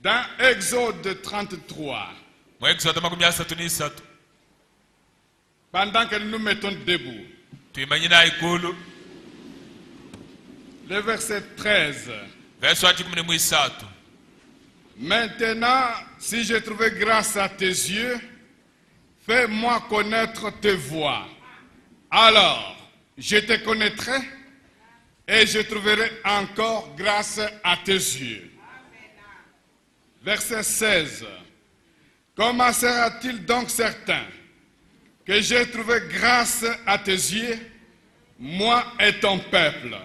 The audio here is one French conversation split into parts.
Dans Exode 33, pendant que nous nous mettons debout, le verset 13. Maintenant, si j'ai trouvé grâce à tes yeux, fais-moi connaître tes voies. Alors, je te connaîtrai et je trouverai encore grâce à tes yeux. Verset 16. Comment sera-t-il donc certain que j'ai trouvé grâce à tes yeux, moi et ton peuple?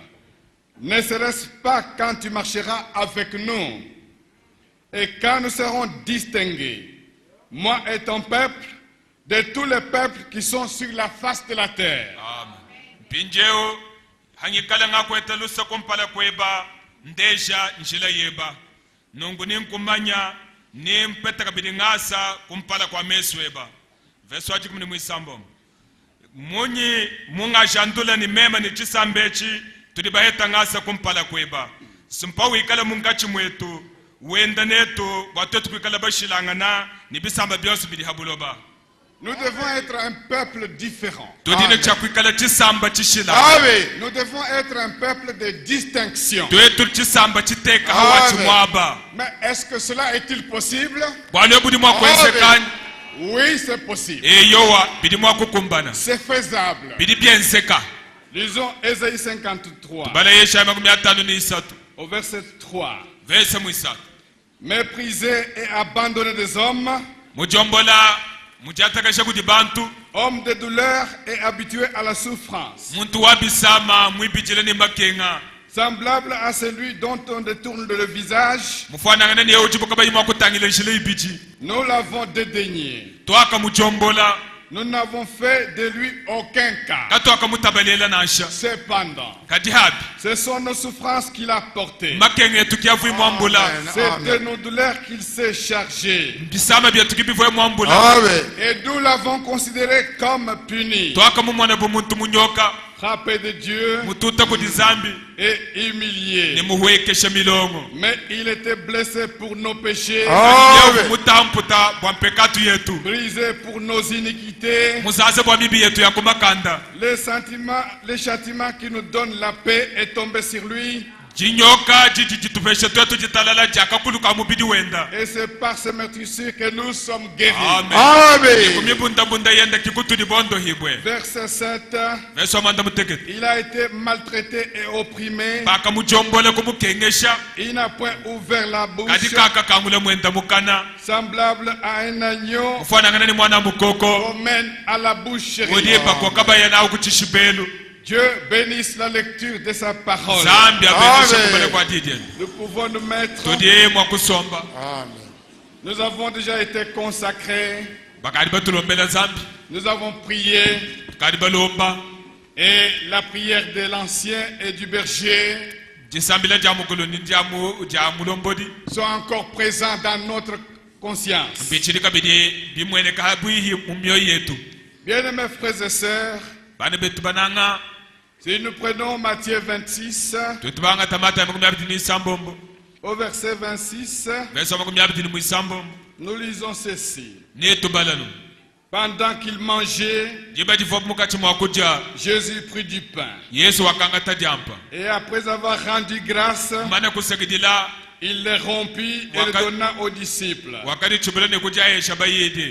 Ne serait-ce pas quand tu marcheras avec nous et quand nous serons distingués, moi et ton peuple, de tous les peuples qui sont sur la face de la terre? tulibaeta ngasa kumpala kweba simpawu ikala mungachi mwetu wenda netu watoto kwikala bashilangana ni bisamba byose bili habuloba. Nous devons être un peuple différent. Nous devons être un peuple de distinction. Mais est-ce que cela est-il possible? Oui, c'est possible. C'est faisable. Lisons Ésaïe 53. Au verset 3. Méprisé et abandonné des hommes, homme de douleur et habitué à la souffrance, semblable à celui dont on détourne le visage, nous l'avons dédaigné. Nous n'avons fait de lui aucun cas. Cependant, ce sont nos souffrances qu'il a portées. C'est de nos douleurs qu'il s'est chargé. Et nous l'avons considéré comme puni, frappé de Dieu et humilié. Mais il était blessé pour nos péchés, brisé pour nos iniquités. Le châtiment qui nous donne la paix est tombé sur lui. Et c'est par ce meurtrissure que nous sommes guéris. Verset 7. Il a été maltraité et opprimé. Il n'a point ouvert la bouche. Semblable à un agneau qu'on mène à la boucherie. Dieu bénisse la lecture de sa parole. Nous pouvons nous mettre. Amen. Nous avons déjà été consacrés. Nous avons prié. Et la prière de l'ancien et du berger sont encore présents dans notre conscience. Bien-aimés frères et sœurs, si nous prenons Matthieu 26, au verset 26, nous lisons ceci. Pendant qu'il mangeait, Jésus prit du pain. Et après avoir rendu grâce, il le rompit et le donna aux disciples,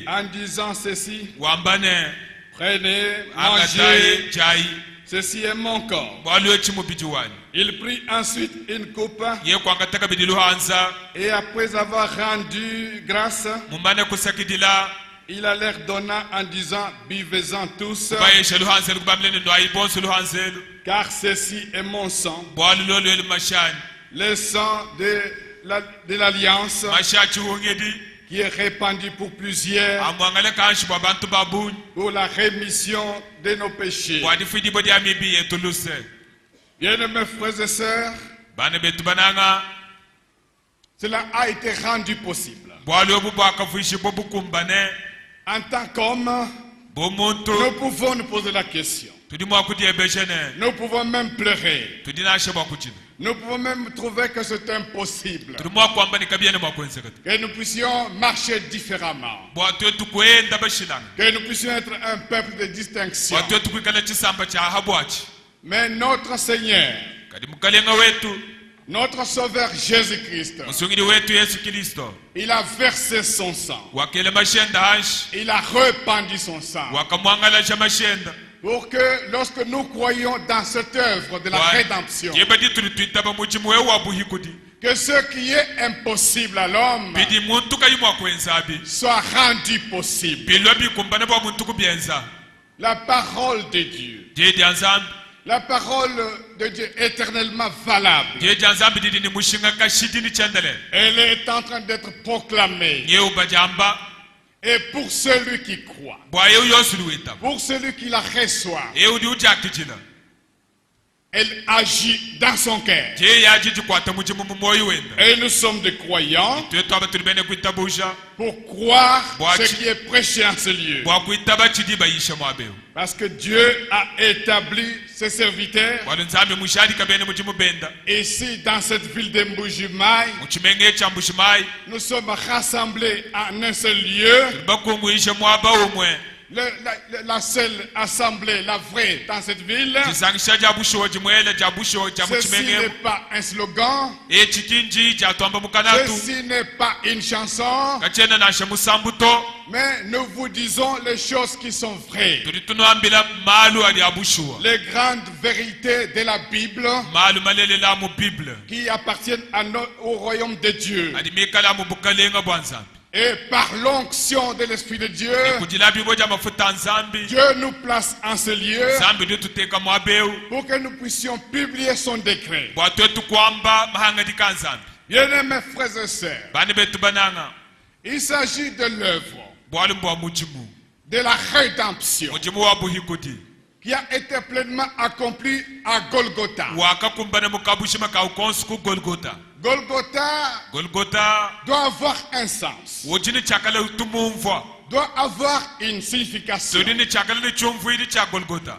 en disant ceci: prenez, mangez, ceci est mon corps. Il prit ensuite une coupe et après avoir rendu grâce, il la leur donna en disant: buvez-en tous, car ceci est mon sang, le sang de l'alliance, qui est répandu pour plusieurs pour la rémission de nos péchés. Bien-aimés frères et sœurs, cela a été rendu possible. En tant qu'homme, nous pouvons nous poser la question: Nous pouvons même pleurer. Nous pouvons même trouver que c'est impossible. Que nous puissions marcher différemment. Que nous puissions être un peuple de distinction. Mais notre Seigneur, notre Sauveur Jésus-Christ, il a versé son sang. Il a répandu son sang. Pour que lorsque nous croyons dans cette œuvre de la rédemption, que ce qui est impossible à l'homme soit rendu possible. La parole de Dieu, la parole de Dieu éternellement valable, elle est en train d'être proclamée. Et pour celui qui croit, pour celui qui la reçoit, elle agit dans son cœur. Et nous sommes des croyants pour croire ce qui est prêché en ce lieu. Parce que Dieu a établi ses serviteurs ici dans cette ville de Mbuji-Mayi. Nous sommes rassemblés en un seul lieu. La seule assemblée, la vraie dans cette ville. Ceci n'est pas un slogan. Ceci n'est pas une chanson. Mais nous vous disons les choses qui sont vraies. Les grandes vérités de la Bible qui appartiennent au royaume de Dieu. Et par l'onction de l'Esprit de Dieu, Dieu nous place en ce lieu pour que nous puissions publier son décret. Bien-aimés frères et sœurs, il s'agit de l'œuvre de la rédemption qui a été pleinement accomplie à Golgotha. Golgotha doit avoir un sens, doit avoir une signification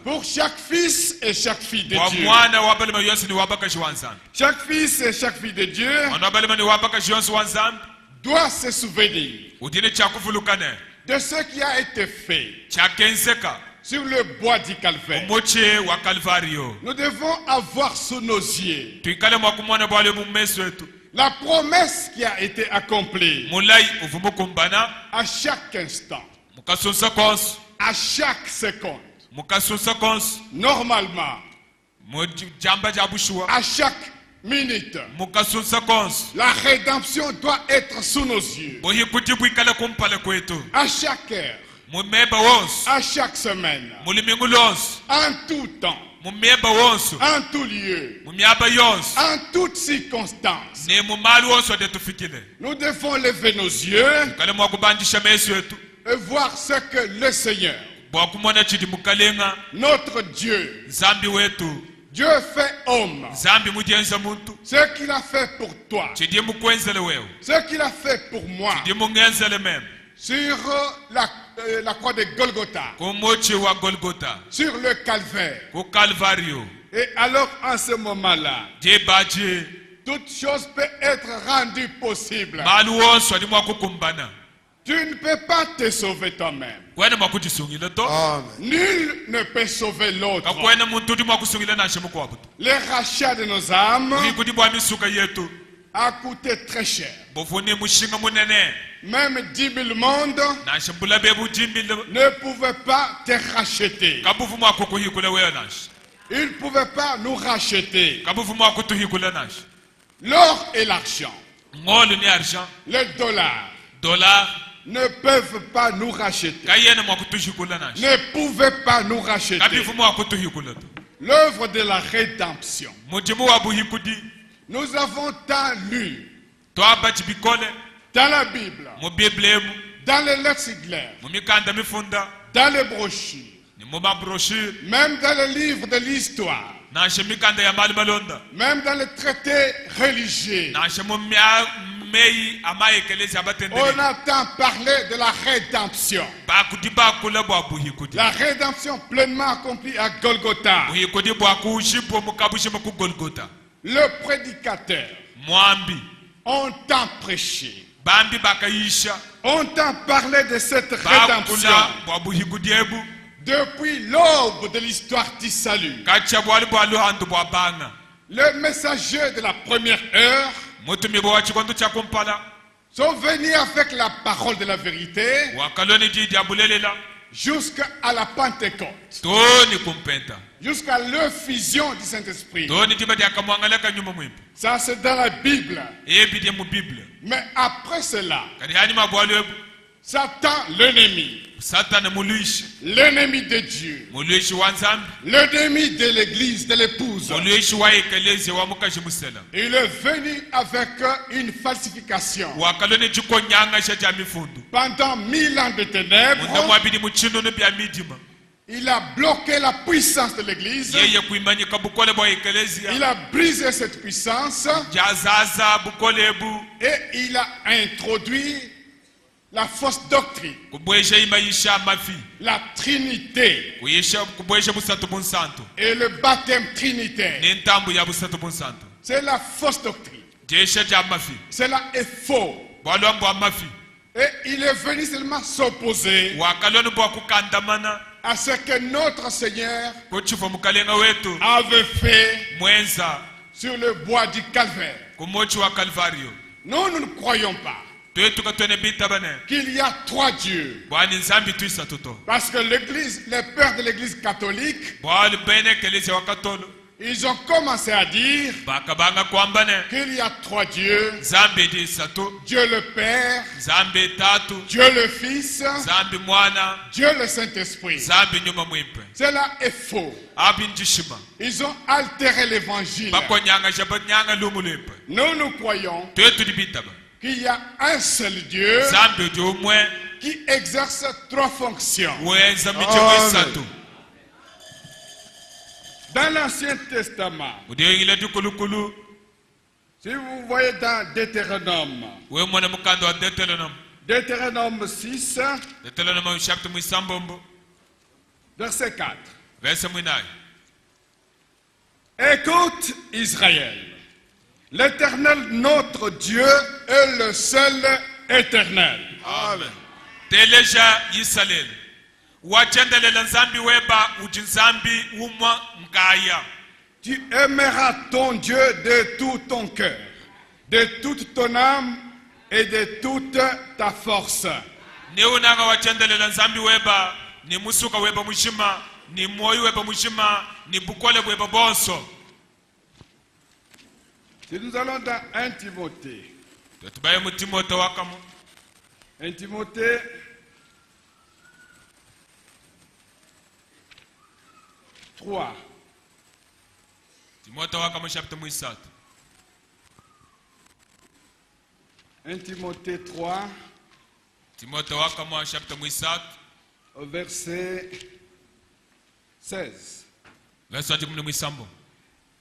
pour chaque fils et chaque fille de Dieu. Chaque fils et chaque fille de Dieu doit se souvenir de ce qui a été fait sur le bois du Calvaire. Nous devons avoir sous nos yeux la promesse qui a été accomplie à chaque instant, à chaque seconde, normalement, à chaque minute. La rédemption doit être sous nos yeux. À chaque heure, à chaque semaine, en tout temps, en tout lieu, en toutes circonstances, nous devons lever nos yeux et voir ce que le Seigneur, notre Dieu, Dieu fait homme, ce qu'il a fait pour toi, ce qu'il a fait pour moi, sur la croix de Golgotha, sur le Calvaire. Et alors en ce moment-là, toute chose peut être rendue possible. Tu ne peux pas te sauver toi-même. Nul ne peut sauver l'autre. Le rachat de nos âmes a coûté très cher. Même 10 000 mondes ne pouvaient pas te racheter. Ils ne pouvaient pas nous racheter. L'or et l'argent, les dollars, ne peuvent pas nous racheter. Ne pouvaient pas nous racheter. L'œuvre de la rédemption. Nous avons tant lu dans la Bible, dans les lexiclaires, dans les brochures, même dans les livres de l'histoire, même dans les traités religieux, mei ama ekelezi On abatendele entend parler de la rédemption. bakudi bakula bwa buhikudi La rédemption pleinement accomplie à Golgotha. buhikudi bwa kushipo mukabushima ku Golgotha. Le prédicateur Mwambi entend prêcher, bambi bakayisha entend parler de cette rédemption bakula bwa buhikudi ebu depuis l'aube de l'histoire du salut. kacha bwali bwa luhandu bwa bana Les messagers de la première heure mutumi bwa chikondo cha kumpala sont venus avec la parole de la vérité wakaloni didi abulelela jusqu'à la Pentecôte, toni kumpenta jusqu'à l'effusion du Saint-Esprit. toni tibati akamwangalaka nyuma mwimpi Ça, c'est dans la Bible. ebidi mu Bible Mais après cela, kadi hanyuma bwali ebu Satan, l'ennemi, satana muluishi l'ennemi de Dieu, muluishi wa nzambi l'ennemi de l'église, de l'épouse, muluishi wa ekelezi wa mukashi musela il est venu avec une falsification. wakaloni chikonyanga sha mifundu Pendant 1000 ans de munda ténèbres, mwabidi muchinono bya midima il a bloqué la puissance de l'église. yeye kuimanyika bukole bwa ekelezi Il a brisé cette puissance jazaza bukole ebu et il a introduit la fausse doctrine, kubwesha imayisha mafi la Trinité kubwesha busatu bunsantu et le baptême trinitaire. n'entambu ya busatu bunsantu C'est la fausse doctrine. jesha ja mafi Cela est faux. bwalwa mbwa mafi Et il est venu seulement s'opposer wakaloni bwa kukandamana à ce que notre Seigneur kuchifo mukalenga wetu avait fait mwenza sur le bois du Calvaire. kumochi wa Kalvario. Nous, nous ne croyons pas Twetuka twene bita bane qu'il y a 3 dieux. bwani nzambi twisa toto Parce que l'église, les pères de l'église catholique, bwali bene kelezi wa katolo ils ont commencé à dire bakabanga kwambane qu'il y a 3 dieux. nzambi di sato Dieu le Père, nzambi tatu Dieu le Fils, nzambi mwana Dieu le Saint-Esprit. nzambi nyuma mwimpe Cela est faux. abinjishima Ils ont altéré l'évangile. bakonyanga shabanyanga lumulepe Nous, nous croyons twetu di bita ba qu'il y a un seul Dieu nzambi di umwe qui exerce 3 fonctions. wenza michego isatu Dans l'Ancien Testament, udiyengile dikulukulu si vous voyez dans Deutéronome, we mwana mukando wa Deuteronome Deutéronome 6, Deuteronome chapter mwisambombo verset 4. verse mwinayi Écoute Israël, l'Éternel notre Dieu est le seul éternel. amen teleja yisalele wachendelela nzambi weba uji nzambi umwa mkaya Tu aimeras ton Dieu de tout ton cœur, de toute ton âme et de toute ta force. ni unanga wachendelela nzambi weba ni musuka weba mushima ni moyo weba mushima ni bukole weba bonso. Si nous allons dans 1 Timothée, tubaye mu Timote wakamo 1 Timothée 3, Timote wakamo chapter mwisatu 1 Timothée 3, Timote wakamo chapter mwisatu au verset 16. verse ati mune mwisambo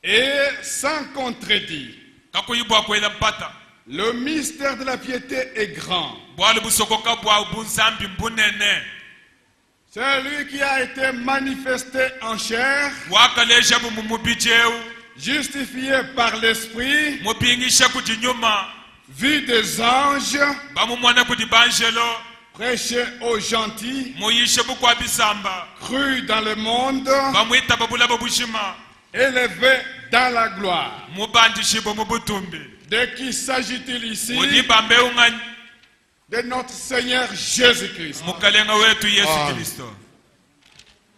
Et sans contredit, kakuyibwa kwela mpata le mystère de la piété est grand. bwali busokoka bwa bunzambi mbunene C'est lui qui a été manifesté en chair, wakaleja mumubijeu justifié par l'Esprit, mupingisha kujinyuma vu des anges, bamumwana kuti banjelo prêché aux gentils, muyishe bukwa bisamba cru dans le monde, bamwita babula babushima élevé dans la gloire. mubanjishibo mubutumbi De qui s'agit-il ici? mudibambe ungani De notre Seigneur Jésus-Christ. mukalenga wetu Yesu Kristo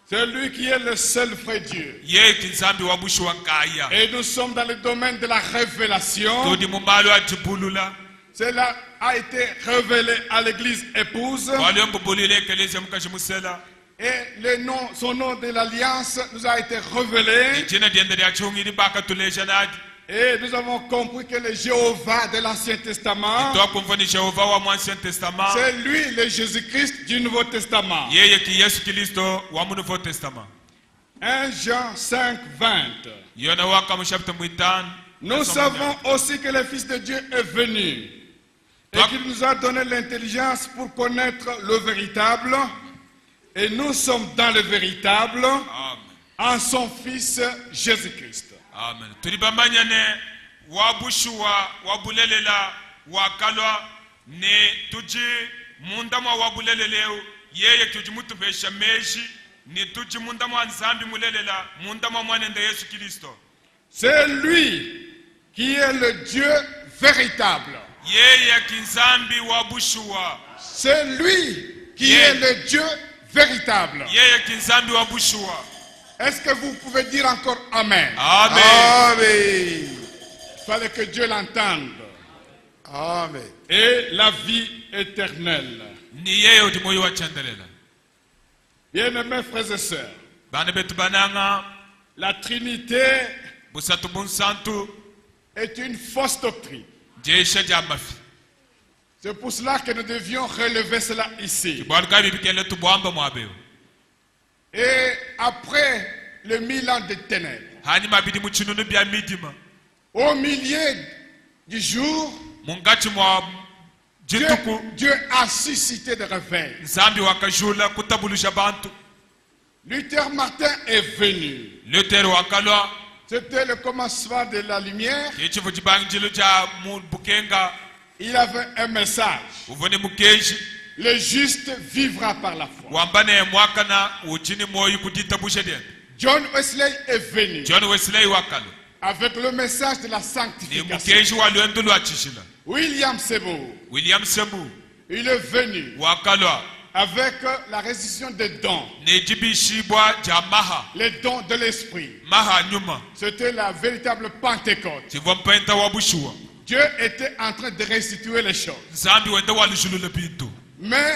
C'est lui qui est le seul vrai Dieu. yeti nzambi wa bushi wa kaya Et nous sommes dans le domaine de la révélation. tudi mumbalo atibulula Cela a été révélé à l'église épouse. waliyombubulile ekelezi mukashi musela Et le nom, son nom de l'alliance nous a été révélé. ijina diende lya chungili bakatuleja nadi Et nous avons compris que le Jéhovah de l'Ancien Testament, twakumva ni Jehova wa mu Ancien Testament c'est lui le Jésus-Christ du Nouveau Testament. yeye ki Yesu Kristo wa mu Nouveau Testament 1 Jean 5, 20. yona waka mu chapter mwitano Nous savons aussi que le Fils de Dieu est venu et qu'il nous a donné l'intelligence pour connaître le véritable. Et nous sommes dans le véritable en son Fils Jésus-Christ. Amen. Tulibamanyane wabushua wabulelela wakalwa ne tuji mundama wabuleleleo yeye tujimutu vesha meji ni tuji mundama nzambi mulelela mundama mwanende Yesu Kristo. C'est lui qui est le Dieu véritable. Yeye kinzambi wabushua. C'est lui qui est le Dieu véritable. Yeye kinzambi wabushua. Est-ce que vous pouvez dire encore Amen? Amen. Amen. Il fallait que Dieu l'entende. Amen. Et la vie éternelle. Ni yeye udimoyo wachandelela. Bien-aimés frères et sœurs, Bana betu bananga la Trinité busatu bunsantu est une fausse doctrine. jesha jamafi. C'est pour cela que nous devions relever cela ici. Kibalka bibikele tubwamba mwabeo. Et après le 1000 ans de ténèbres, Hani mabidi muchinunu bya midima. au milieu du jour, Mungati mwa jituku Dieu a suscité de réveil. nzambi wakajula kutabulusha bantu. Luther Martin est venu. Luther wakalwa C'était le commencement de la lumière. yechivu chibangilu cha bukenga Il avait un message. uvone mukeji Le juste vivra par la foi. wambane mwakana uchini moyo kudita bushedien. John Wesley est venu John Wesley wakalo avec le message de la ni sanctification. mukeji walwendo lwachishila. William Seymour, William Sembu il est venu wakalwa avec la récision des dons, nejibishibwa jamaha les dons de l'esprit. maha nyuma C'était la véritable Pentecôte. tivompenta wabushua. Dieu était en train de restituer les choses. Nzambi wenda walishulula bintu Mais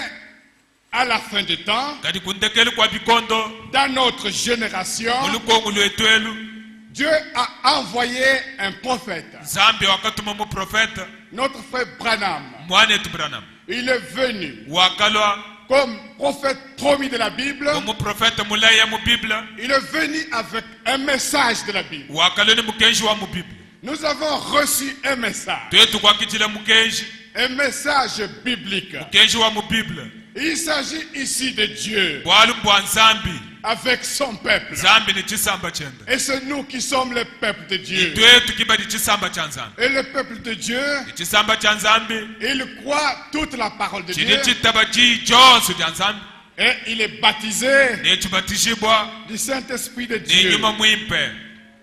à la fin du temps, kadi kundekeli kwa bikondo dans notre génération, mulukongu lwetwelu Dieu a envoyé un prophète, nzambi wakatuma mu profeta notre frère Branham. mwanetu Branham Il est venu wakalwa comme prophète promis de la Bible. mu profeta mulaya mu Biblia. Il est venu avec un message de la Bible. Wakalwa ni mukenji wa mu Biblia. Nous avons reçu un message, Twetu kwakitila mukenji un message biblique. mukenji wa mu Biblia. Il s'agit ici de Dieu Bwalu mbwa nzambi avec son peuple. nzambi ni chisamba chenda. Et c'est nous qui sommes le peuple de Dieu. Twetu kibadi chisamba cha nzambi. Et le peuple de Dieu, Chisamba cha nzambi il croit toute la parole de Dieu. chini chitaba chi chonse cha nzambi. Et il est baptisé Nechibatishibwa du Saint-Esprit de ni Dieu. nyuma mwimpe.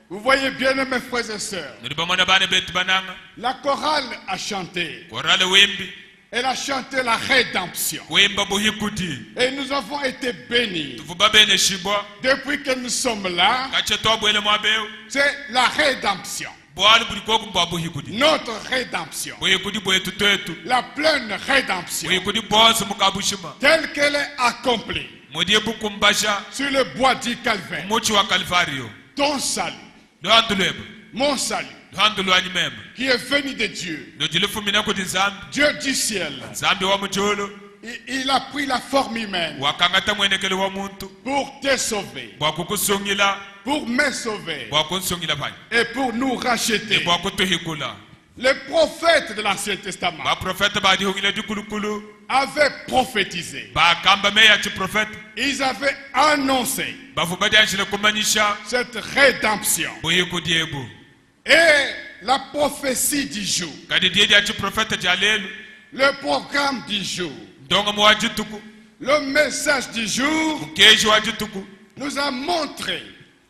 Vous voyez bien, mes frères et sœurs, Nilibamana bane betu bananga. la chorale a chanté. Korale wimbi. Elle a chanté la rédemption. Wimba buhikuti. Et nous avons été bénis. Tufubabene shibwa. Depuis que nous sommes là, Kacheto bwele mwabeo. c'est la rédemption. Bwalu bulikoku mbwa buhikuti. Notre rédemption. Buhikuti bwetu twetu. La pleine rédemption. Buhikuti bwose mukabushima. Telle qu'elle est accomplie Mudie bukumbasha. sur le bois du calvaire. Muchi wa Kalvario. Ton salut, Luhandu lweba. mon salut, Luhandu lwanyi mema. qui est venu de Dieu, Nojilifumina kuti nzambi. Dieu du ciel. Nzambi wa mujolo. Il a pris la forme humaine Wakangata mwenekele wa muntu. pour te sauver, Bwakukusungila. pour me sauver Bwakunsungila bani. et pour nous racheter. Bwakutuhikula. Les prophètes de l'Ancien Testament Baprofeta badihungile dikulukulu. avaient prophétisé. Bakamba meya chi profeta. Ils avaient annoncé Bafubadi anjile kumanyisha. cette rédemption. Buhikudi ebu. Et la prophétie du jour, Kadi diedi achi profeta jalelu. le programme du jour, Donga mwajituku. le message du jour Mukeji wajituku. nous a montré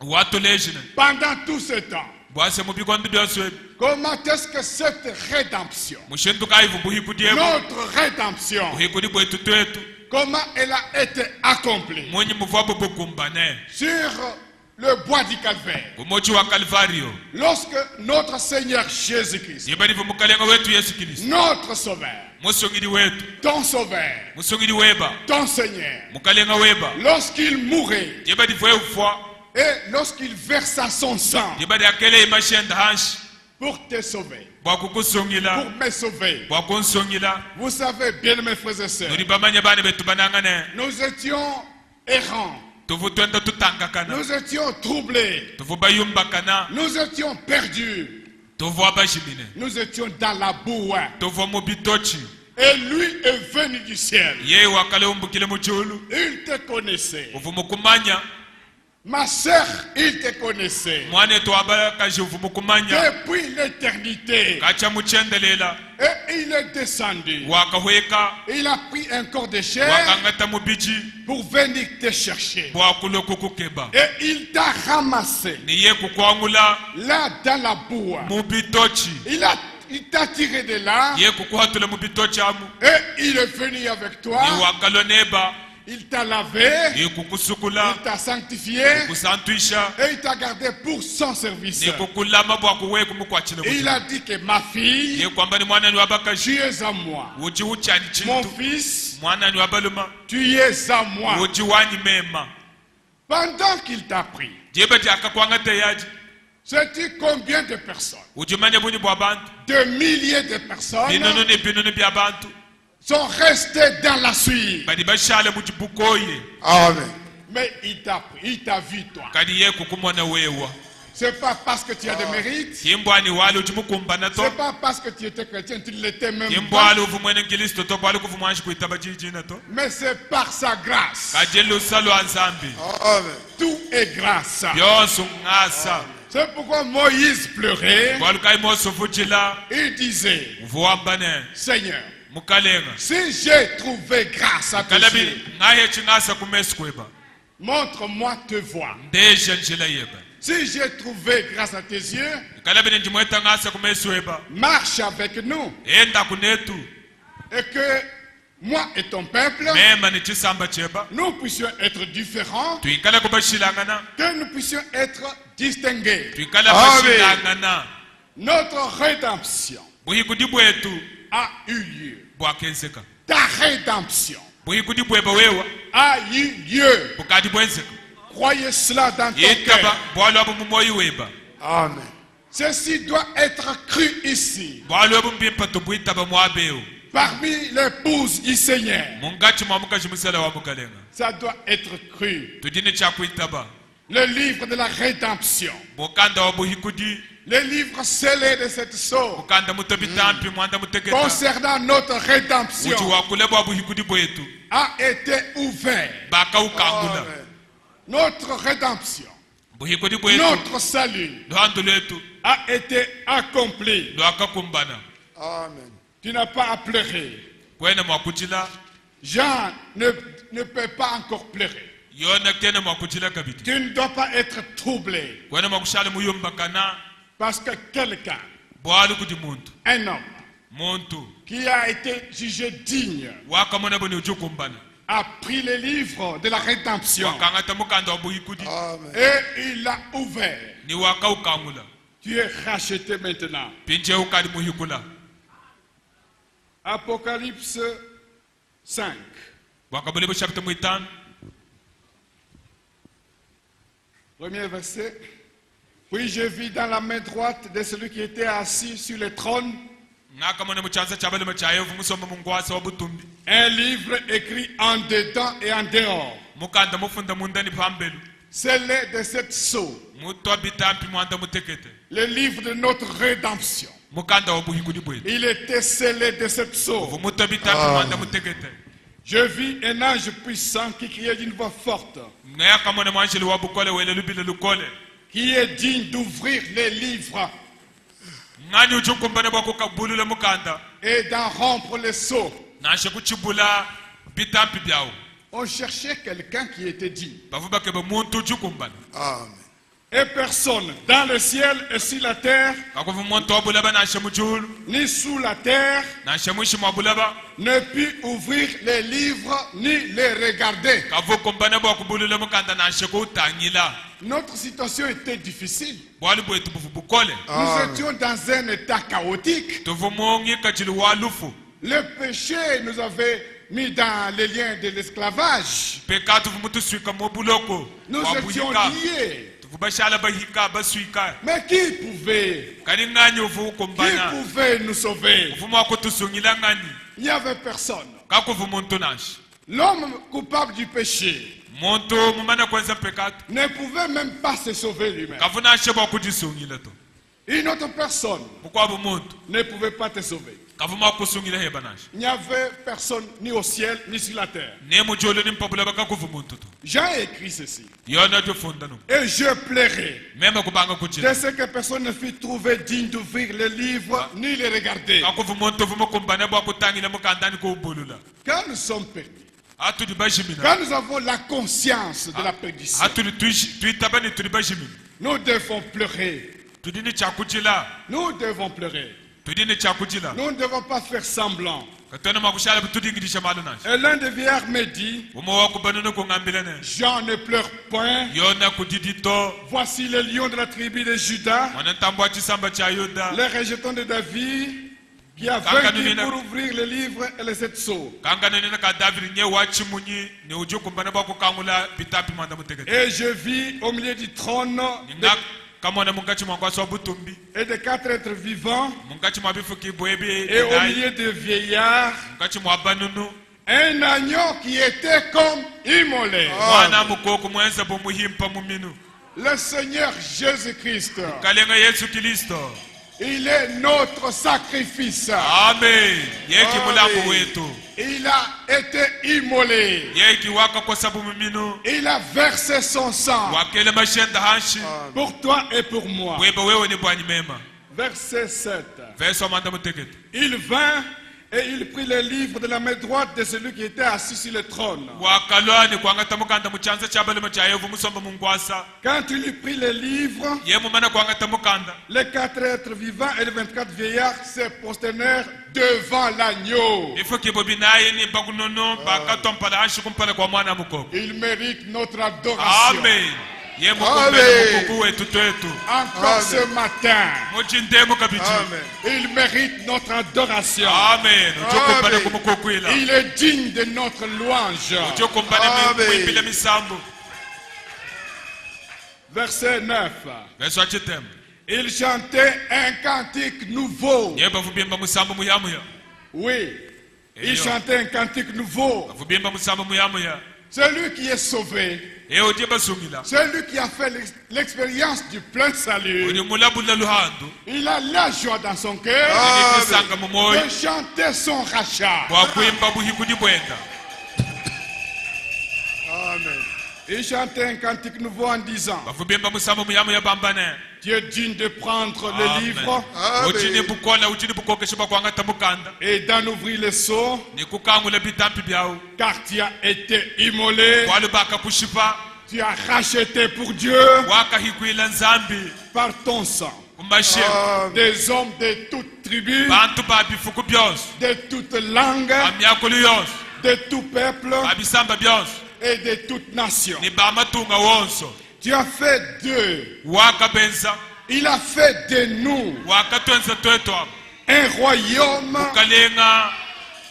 Watu lejina. pendant tout ce temps Bwase mubikondu byoswe. comment est-ce que cette rédemption, Mushentu kaivu buhikudi ebu. notre rédemption, Buhikudi bwetu twetu. comment elle a été accomplie Mwenye muvabu bukumbane. sur le bois du calvaire. Kumochi wa Kalvario. Lorsque notre Seigneur Jésus-Christ, Yebalivu mukalenga wetu Yesu Kristo. notre Sauveur, Musungidi wetu. ton Sauveur, Musungidi weba. ton Seigneur, Mukalenga weba. lorsqu'il mourait Yebalivu ufwa. et lorsqu'il versa son sang Yebali akele imashenda hanshi. pour te sauver, Bwakukusungila. pour me sauver. Bwakunsungila. Vous savez bien, mes frères et sœurs, Nulibamanya bane betu banangane. nous étions errants, Tuvutwenda tutangakana. nous étions troublés, Tuvubayumbakana. nous étions perdus. tovo abashimine Nous étions dans la boue. tovo mubitochi Et lui est venu du ciel. ye wakale umbukile mujulu Il te connaissait. uvumu kumanya Ma sœur, il te connaissait. mwane to abakaje uvumu kumanya Depuis l'éternité. kacha muchendelela Et il est descendu. wakahweka Il a pris un corps de chair wakangata mubiji pour venir te chercher. bwakulo kukukeba Et il t'a ramassé niye kukwangula là dans la boue. mubitochi Il t'a tiré de là ye kukuhatula mubitochi amu et il est venu avec toi. ni wakaloneba Il t'a lavé, ye kukusukula il t'a sanctifié kusantuisha et il t'a gardé pour son service. ni kukulama bwakuwe kumukwachile Et il a dit que ma fille, ye kwamba ni mwana ni wabakashi tu es à moi. uji uchani Mon chintu fils, mwana ni wabaluma tu es à moi. uji wanyi mema Pendant qu'il t'a pris, jebeti akakwangata yaji sais-tu combien de personnes, ujimanya bunyi bwa bantu de milliers de personnes binunu bya bantu sont restées dans la suie. badi bashale mujibukoye Amen. Mais il t'a pris, il t'a vu toi. kadi ye kukumona wewa C'est pas parce que tu as des mérites. yimbwani wale ujimukumbana to C'est pas parce que tu étais chrétien, tu ne l'étais même pas. yimbwale uvumwene ngilisto to bwale kuvumwanshi kuitaba jijina to Mais c'est par sa grâce. kajele usalo anzambi Amen. Tout est grâce. byonse ngasa C'est pourquoi Moïse pleurait. bwalukai moso vujila Il disait, uvuwambane Seigneur, mukalenga si j'ai trouvé grâce à tes kalabi yeux, ngaye chingasa kumesikweba montre-moi tes voies. ndeje njila yeba Si j'ai trouvé grâce à tes yeux, kalabi njimweta ngasa kumesiweba marche avec nous. enda kunetu Et que moi et ton peuple, mema ni chisamba cheba nous puissions être différents, tuikala kubashilangana que nous puissions être distingués. tuikala Amen. bashilangana Notre rédemption buhikudi bwetu a eu lieu. bwakenzeka Ta rédemption buhikudi bweba wewa a eu lieu. bukadi bwenzeka Croyez cela dans ton yitaba cœur. bwalo abo mumoyi weba Amen. Ceci doit être cru ici, bwalo abo mbimpa tubwitaba mwabeo parmi l'épouse du Seigneur. mungachi mwa mukashi musala wa mukalenga Ça doit être cru. tudine chakuitaba Le livre de la rédemption, bukanda wa buhikudi le livre scellé de cette sceau bukanda mutobitampi mwanda mutegeta concernant notre uchi rédemption wakule bwa buhikudi bwetu a été ouvert. bakaukangula Notre rédemption, buhikudi bwetu notre salut lwandu lwetu a été accompli. lwakakumbana Amen. Tu n'as pas à pleurer. kwene mwakuchila Jean ne peut pas encore pleurer. yona kene mwakuchila kabidi Tu ne dois pas être troublé kwene mwakushale muyumbakana parce que quelqu'un, bwali kuti muntu un homme muntu qui a été jugé digne, wakamona bone ujukumbana a pris les livres de la rédemption wakangata mukanda wa buhikudi et il l'a ouvert. ni wakaukangula Tu es racheté maintenant. pinje ukali muhikula Apocalypse 5. wakabule bushapita muitano Premier verset. Puis je vis dans la main droite de celui qui était assis sur le trône ngakamona muchanza chabalema chayevu musomba mungwasa wa butumbi un livre écrit en dedans et en dehors, mukanda mufunda mundani phambelu scellé de cette sceau, mutwa bitampi mwanda mutekete le livre de notre rédemption. mukanda wa buhikudi bwetu Il était scellé de cette sceau. mutwa bitampi mwanda mutekete Je vis un ange puissant qui criait d'une voix forte, ngayakamona mwansheli wa bukole wele lubile lukole qui est digne d'ouvrir les livres ngani ujukumbana bwa kukabulula mukanda et d'en rompre les sceaux. nashe kuchibula bitampi byawo On cherchait quelqu'un qui était digne. bavuba kebe muntu ujukumbana Et personne dans le ciel et sur la terre, kakuva muntu wabulaba nashe mujulu ni sous la terre, nashe mwishi mwabulaba ne put ouvrir les livres ni les regarder. kavukumbana bwa kubulula mukanda nashe kuutangila Notre situation était difficile. bwali bwetu bufu bukole Nous étions dans un état chaotique. tuvumungi kachili walufu Le péché nous avait mis dans les liens de l'esclavage. peka tuvumutuswika mubuloko Nous étions wabuhika liés. tuvubashala bahika baswika Mais qui pouvait kani ngani uvukumbana nous sauver? uvuma wakutusungila ngani Il n'y avait personne. kakuva muntu nashe L'homme coupable du péché muntu mumana kwenza pekatu ne pouvait même pas se sauver lui-même. kavu nashe bwakujisungila to Une autre personne bukwa bumuntu ne pouvait pas te sauver. kavuma kusungila heba nashi Il n'y avait personne ni au ciel ni sur la terre. ne mujolo ni mpabula bakakuva umuntu tu Jean a écrit ceci. yona tufunda no Et je plairai mema kubanga de kuchila ce que personne ne fut trouvé digne d'ouvrir le livre ni le regarder. kakuva umuntu vuma kumbana bwa kutangila mukandani ko ubulula Quand nous sommes perdus, atuli bashimina quand nous avons la conscience de la perdition, atuli tuitabani tuli bashimina nous devons pleurer. tudini chakuchila Nous devons pleurer. tudini chakuchila Nous ne devons pas faire semblant. katona makushala tudingilisha malo nashi Et l'un des vieillards me dit, uma wa kubanana ko ngambilane Jean ne pleure point. yona kudidito Voici le lion de la tribu de Judas, mwana ntambwa chisamba cha yuda le rejeton de David, qui a vaincu pour ouvrir le livre et les sept sceaux. kangananina ka david nye wachimunyi ni uju kumbana bwa kukangula pitapi manda mutegete Et je vis au milieu du trône ninga kamona mungachi mwangwa so butumbi et de quatre êtres vivants, mungachi mwabifuki bwebi et au milieu des vieillards, mungachi mwabanunu un agneau qui était comme immolé. mwana mukoko mwenza bumuhimpa muminu Le Seigneur Jésus-Christ, kalenga yesu kristo il est notre sacrifice. amen yeki mulambo wetu Il a été immolé. yeki waka kwa sababu muminu Il a versé son sang wakele mashenda hanshi pour toi et pour moi. weba wewe ni bwani mema Verset 7. verso manda mutegete Il vint et il prit le livre de la main droite de celui qui était assis sur le trône. wakalwani kwangata mukanda muchanza chabalema cha yevu musomba mungwasa Quand il eut pris le livre, yemu mana kwangata mukanda les quatre êtres vivants et les 24 vieillards se prosternèrent devant l'agneau. ifuki bobinaye ni bagunono bakatompala hanshi kumpala kwa mwana mukoko Il mérite notre adoration. amen yemu Amen. kumbele mukuku wetu twetu Encore Amen. ce matin, muchindemu kabiti il mérite notre adoration. amen uchokumbana Amen. kumukukwila Il est digne de notre louange. uchokumbana Amen. mwimbila misambu Verset 9. verso achitemu Il chantait un cantique nouveau. ye bavubimba musambu muyamuya Oui, il Eyo. chantait un cantique nouveau. bavubimba musambu muyamuya Celui qui est sauvé, ye uje basungila celui qui a fait l'expérience du plein salut, uli mulabula luhandu il a la joie dans son cœur ilikisanga mumoyo de chanter son rachat. bwakwimba buhikudi bwenda Amen. Il chantait un cantique nouveau en disant, bavubimba musambu muyamuya bambane tu es digne de prendre le livre Amen. uchini bukola uchini bukokesha bakwangata mukanda et d'en ouvrir le seau, ni kukangula bitampi byawu car tu as été immolé, kwali bakakushipa tu as racheté pour Dieu wakahikwila nzambi par ton sang kumashemu des hommes de toutes tribus, bantu babifuku byonse de toutes langues, bamyakulu yonse de tout peuple babisamba byonse et de toutes nations. ni bamatunga wonso Tu as fait d'eux, wakabenza il a fait de nous wakatwenza twetwa un royaume kalenga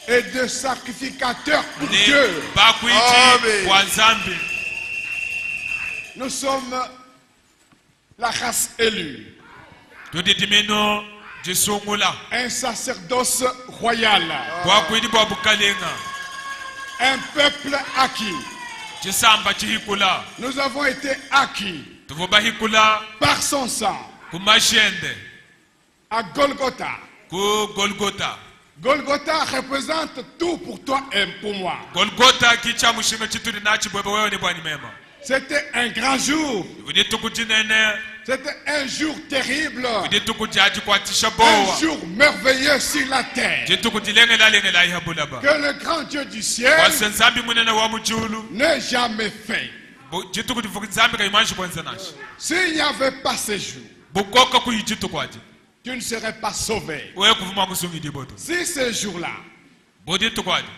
et de sacrificateurs pour ni Dieu. bakwiti Amen. kwa nzambi Nous sommes la race élue, tudidimino jisungula un sacerdoce royal, bwakwiti bwa bukalenga un peuple acquis. chisamba chihikula Nous avons été acquis tuvubahikula par son sang kumashende à Golgotha. ku golgota Golgotha représente tout pour toi et pour moi. golgota kicha mushinga chituri nachi bwebe wewe ni bwani mema C'était un grand jour. uditukutinene C'était un jour terrible. uditukujaji kwatisha Un bowa jour merveilleux sur la terre. jitukutilengela ihabulaba Que le grand Dieu du ciel kwase nzambi munene wa muchulu n'ait jamais fait. jitukudifuki nzambi kaimanshi kwenza nashi S'il n'y avait pas ce jour, bukoka kuyijitukwaji tu ne serais pas sauvé. wewe kuvuma kusungidi boto Si ce jour-là, boditukwaji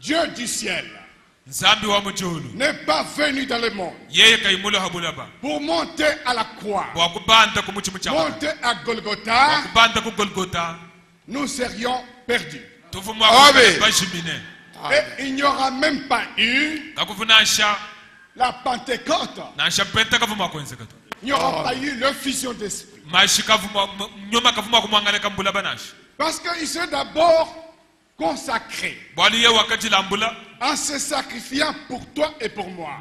Dieu du ciel nzambi wa muchulu n'est pas venu dans le monde yeye kaimulo habulaba pour monter à la croix, bwakubanda kumuchimu chama monter à Golgotha, bwakubanda ku golgota nous serions perdus. tuvuma Amen. bashimine Et il n'y aura même pas eu kakuvunansha la Pentecôte. nansha penta kavuma kwenzekata Il n'y aura pas eu l'effusion d'esprit. mashi kavuma nyoma kavuma kumwangaleka mbula banashi Parce qu'il s'est d'abord consacré. bwali ye wakati lambula en se sacrifiant pour toi et pour moi.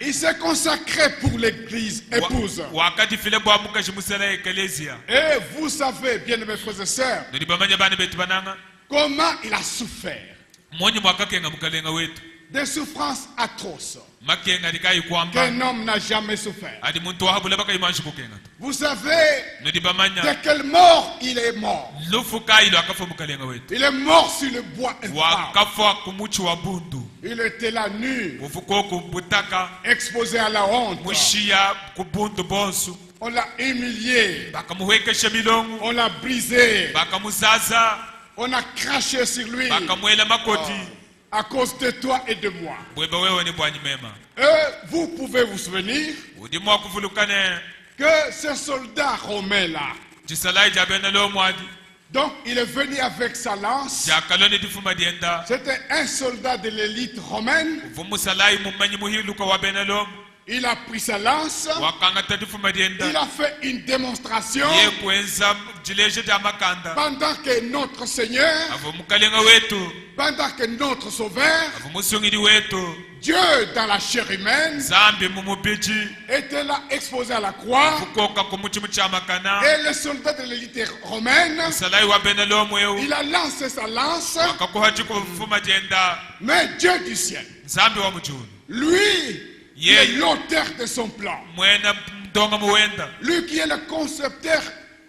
Il s'est consacré pour l'église épouse. Et vous savez, bien-aimés frères et sœurs, comment il a souffert. Des souffrances atroces qu'un homme n'a jamais souffert. Vous savez de quelle mort il est mort. Il est mort sur le bois infâme. Il était là nu, exposé à la honte. On l'a humilié, on l'a brisé, on a craché sur lui à cause de toi et de moi. Et vous pouvez vous souvenir que ce soldat romain-là, donc il est venu avec sa lance. C'était un soldat de l'élite romaine. Il a pris sa lance. Il a fait une démonstration. Pendant que notre Seigneur, pendant que notre Sauveur, Dieu dans la chair humaine, était là exposé à la croix. Et le soldat de l'élite romaine, il a lancé sa lance. Mais Dieu du ciel, lui, il est l'auteur de son plan. Lui qui est le concepteur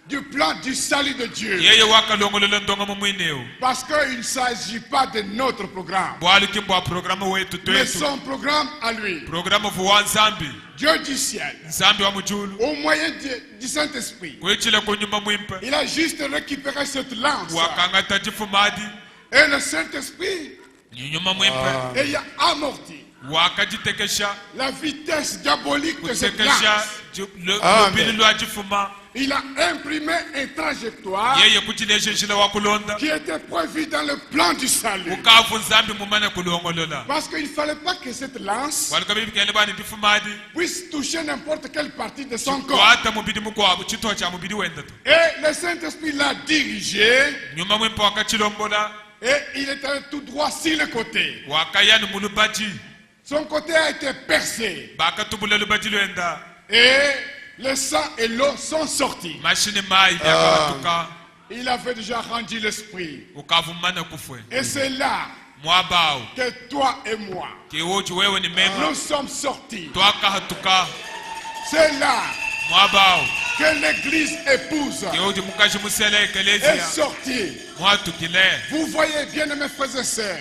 du plan du salut de Dieu. Parce qu'il ne s'agit pas de notre programme, mais son programme à lui. Dieu du ciel, au moyen du Saint-Esprit, il a juste récupéré cette lance. Et le Saint-Esprit il a amorti la vitesse diabolique de cette lance. Il a imprimé une trajectoire qui était prévue dans le plan du salut. Parce qu'il ne fallait pas que cette lance puisse toucher n'importe quelle partie de son corps. Et le Saint-Esprit l'a dirigé. Et il était tout droit sur le côté. Son côté a été percé. Et le sang et l'eau sont sortis. Il avait déjà rendu l'esprit. Et c'est là que toi et moi, nous sommes sortis. C'est là que l'église épouse est sortie. Vous voyez, bien mes frères et sœurs,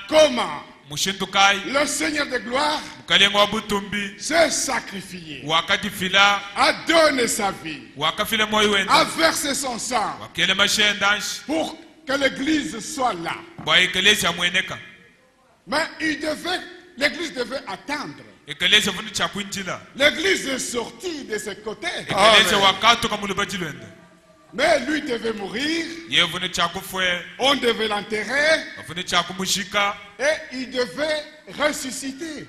comment le Seigneur de gloire s'est sacrifié, a donné sa vie, a versé son sang pour que l'église soit là. Mais l'église devait attendre. L'église est sortie de ses côtés. Mais lui devait mourir. On devait l'enterrer. Et il devait ressusciter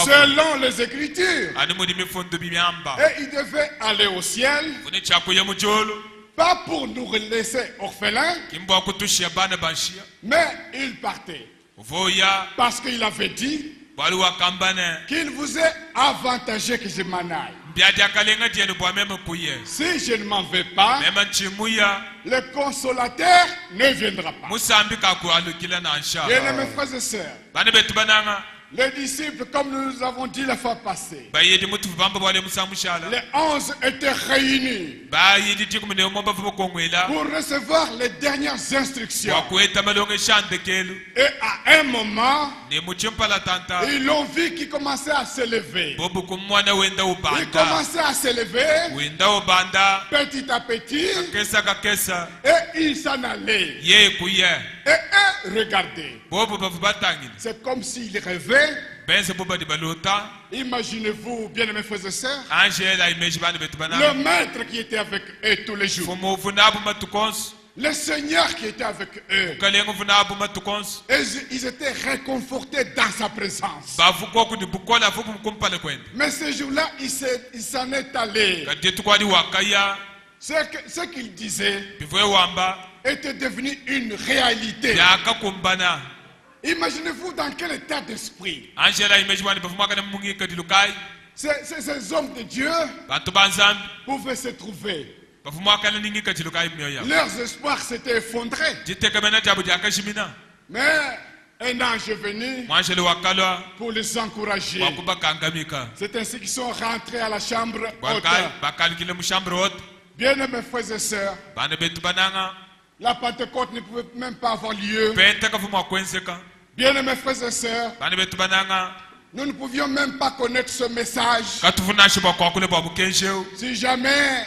selon les Écritures. Et il devait aller au ciel, pas pour nous laisser orphelins, mais il partait parce qu'il avait dit qu'il vous est avantageux que je m'en aille. Si je ne m'en vais pas, le consolateur ne viendra pas. Bien mes frères et sœurs, les disciples, comme nous avons dit la fois passée, les 11 étaient réunis pour recevoir les dernières instructions. Et à un moment, ils l'ont vu qui commençait à se lever. Il commençait à se lever petit à petit et il s'en allait. Et regardez, c'est comme s'il rêvait. Imaginez-vous, bien mes frères et sœurs, le maître qui était avec eux tous les jours, le Seigneur qui était avec eux, et ils étaient réconfortés dans sa présence. Mais ce jour-là, il s'en est allé. Ce qu'il disait était devenu une réalité. byakakumbana Imaginez-vous dans quel état d'esprit angela imejimani bavumaka mungi dilukai ces hommes de Dieu bantu banzambi pouvaient se trouver. bavumaka ningi dilukai myoya Leurs espoirs s'étaient effondrés. jitekemena jabu jakashimina Mais un ange est venu mwanjele wakalwa pour les encourager. wakubakangamika C'est ainsi qu'ils sont rentrés à la chambre haute. bakalikile mushambre wote Bien-aimés frères et sœurs, bana betu bananga la Pentecôte ne pouvait même pas avoir lieu. pente kavuma kwenzeka Bien-aimés frères et sœurs, bana betu bananga nous ne pouvions même pas connaître ce message katufunashe bakwakule bwa bukenjeu si jamais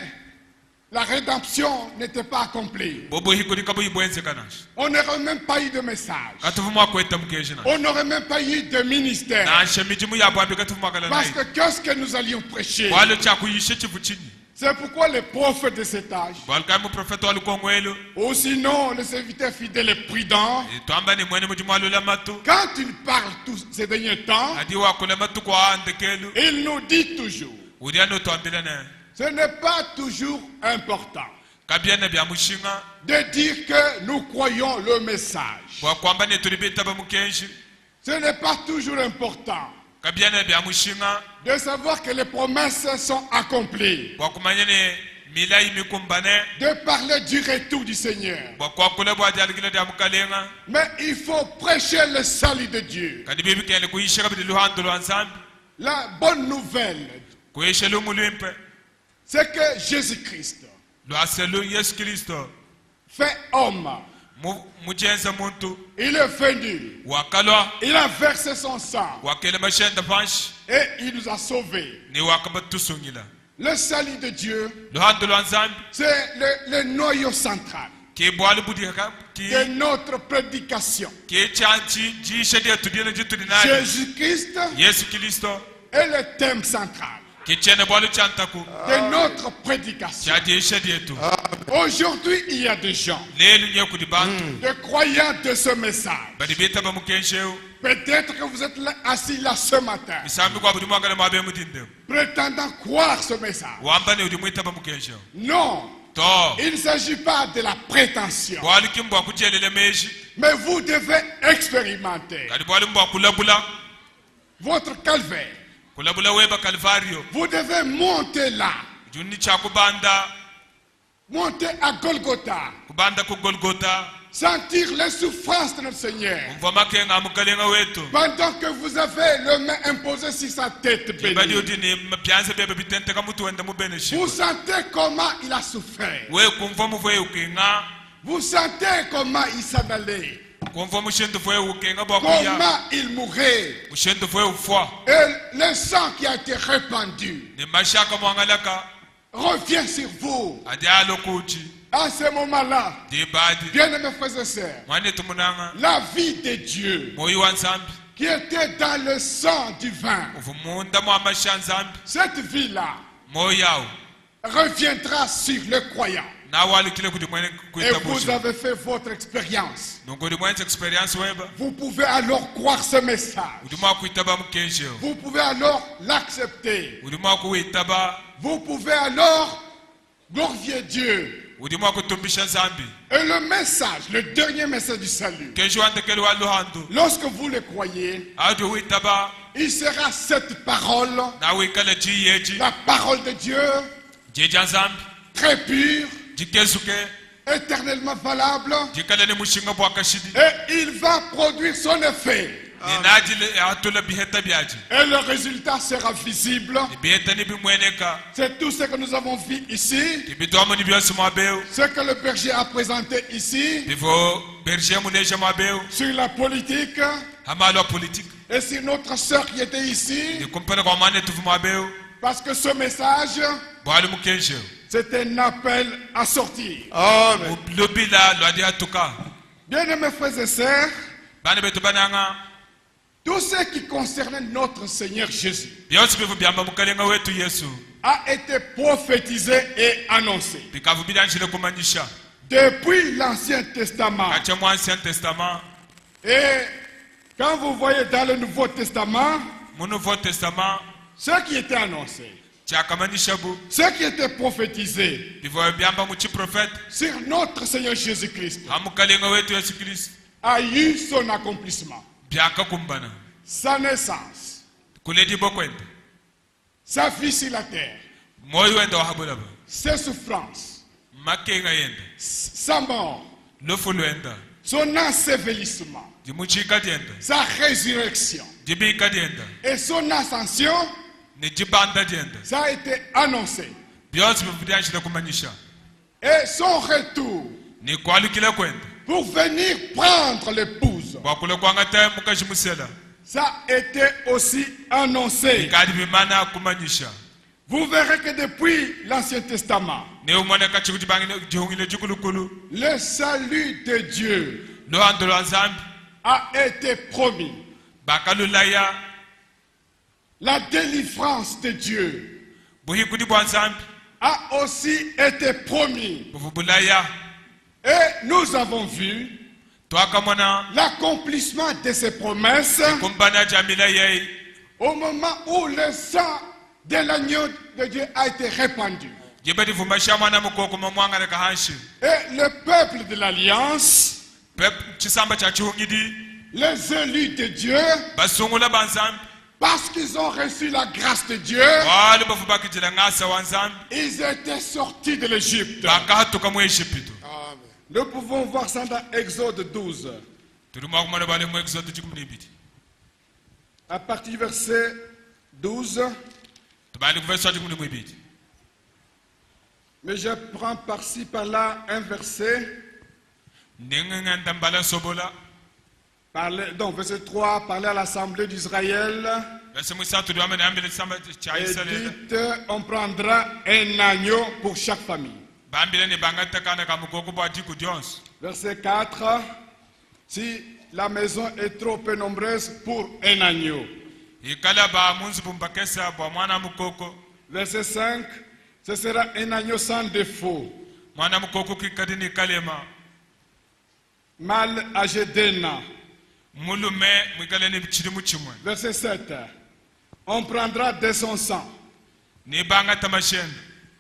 la rédemption n'était pas accomplie. bobo hikuli kabo ibwenzekanash On n'aurait même pas eu de message. katuvuma kweta mukenjena On n'aurait même pas eu de ministère. nashe mijimu yabwambe katuvuma kala Parce nai que qu'est-ce que nous allions prêcher? wale chakuyishe chivuchini C'est pourquoi les prophètes de cet âge, walkai muprofeta walikongwelo ou sinon les serviteurs fidèles et prudents, twamba ni mwene mujimu walula matu quand ils parlent tous ces derniers temps, adi wakula matu kwa andekelu ils nous disent toujours, uliano twambilana ce n'est pas toujours important kabyana bya mushinga de dire que nous croyons le message. wakwamba ne tulibita ba mukenji Ce n'est pas toujours important kabyana bya mushinga de savoir que les promesses sont accomplies, wakumanya ne mila imikumbane de parler du retour du Seigneur. wakwakula bwa jalikile dya mukalenga Mais il faut prêcher le salut de Dieu. kadi bibi kele kuyisha kabili luhando lwa nzambi La bonne nouvelle, kuyisha lumulwimpe c'est que Jésus-Christ lwaselu yesu kristo fait homme. mujenza muntu Il est venu. wakalwa Il a versé son sang wakele mashenda panshi et il nous a sauvés. ni wakaba tusungila Le salut de Dieu, luhando lwa nzambi c'est le noyau central kibwali budika de notre prédication. kichanchi jishe dia tudile jitudi naye Jésus-Christ yesu kristo est le thème central kichene bwalu chantaku de notre prédication. chajishe dietu Aujourd'hui, il y a des gens, lelu nyekudi bantu des croyants de ce message. badibita ba mukensheu Peut-être que vous êtes là, assis là ce matin, misambi kwa budi mwagala mabe mudinde prétendant croire ce message. wambane udi mwita ba mukensheu Non, to il ne s'agit pas de la prétention, bwali kimbwa kujelele meji mais vous devez expérimenter kadi bwali mbwa kulabula votre calvaire. kulabula weba calvario Vous devez monter là, junni cha kubanda monter à Golgotha, kubanda ku golgota sentir les souffrances de notre Seigneur. umva makenga mukalenga wetu Pendant que vous avez le main imposée sur sa tête badi bénie, udi ni mapyanze bebe bitente kamutu wenda mubeneshi vous sentez comment il a souffert. we kumva muvoye ukinga Vous sentez comment il s'en allait, kumva mushendu voye ukinga bwakuya comment il mourait. mushendu voye ufwa Et le sang qui a été répandu ni mashaka mwangalaka revient sur vous. adialo kuchi À ce moment-là, dibadi bien-aimés frères et sœurs, mwane tumunanga la vie de Dieu moyi wa nzambi qui était dans le sang du vin, uvumunda mwa masha nzambi cette vie-là moyawo reviendra sur le croyant. nawalikile kuti mwene Et kuita vous bushu avez fait votre expérience. nongodi mwenye experience weba Vous pouvez alors croire ce message. udi mwa kuitaba mukensheo Vous pouvez alors l'accepter. udi mwa kuitaba Vous pouvez alors glorifier Dieu. udi mwa kutumbisha nzambi Et le message, le dernier message du salut, kenshi wandekeli wa luhando lorsque vous le croyez, adi uitaba il sera cette parole, nawikala jiyeji la parole de Dieu, jeja nzambi très pure, jikesuke éternellement valable, jikala ni mushinga bwakashidi et il va produire son effet. ninajile atula biheta byaji Et le résultat sera visible. biheta ni bimweneka C'est tout ce que nous avons vu ici, ibidwamo ni byose mwabeu ce que le berger a présenté ici, bivo berger muneja mwabeu sur la politique, hamalo politique et sur notre sœur qui était ici, nikumpele kwa mane tuvu mwabeu parce que ce message, bwali mukensheo c'est un appel à sortir. Amen. lobila lwadi atuka Bien-aimés frères et sœurs, bana betu bananga tout ce qui concernait notre Seigneur Jésus byose bivu byamba mukalenga wetu yesu a été prophétisé et annoncé. bikavu bilanjile kumanyisha Depuis l'Ancien Testament. kacha mu ancien testament Et Quand vous voyez dans le Nouveau Testament, mu nouveau testament ce qui était annoncé, Ce qui était prophétisé sur notre Seigneur Jésus-Christ a eu son accomplissement. Sa naissance, sa vie sur la terre, ses souffrances, sa mort, son ensevelissement, sa résurrection et son ascension, ça a été annoncé. Et son retour pour venir prendre l'épouse, ça a été aussi annoncé. Vous verrez que depuis l'Ancien Testament, le salut de Dieu a été promis. La délivrance de Dieu a aussi été promis. Et nous avons vu l'accomplissement de ces promesses au moment où le sang de l'agneau de Dieu a été répandu. Et le peuple de l'Alliance, les élus de Dieu, parce qu'ils ont reçu la grâce de Dieu, ils étaient sortis de l'Égypte. Nous pouvons voir ça dans Exode 12. À partir du verset 12. Mais je prends par-ci, par-là un verset. Donc, verset 3, parler à l'assemblée d'Israël. Et dites, on prendra un agneau pour chaque famille. Verset 4, si la maison est trop peu nombreuse pour un agneau. Verset 5, ce sera un agneau sans défaut. Mâle âgé d'un an. Verset 7, on prendra de son sang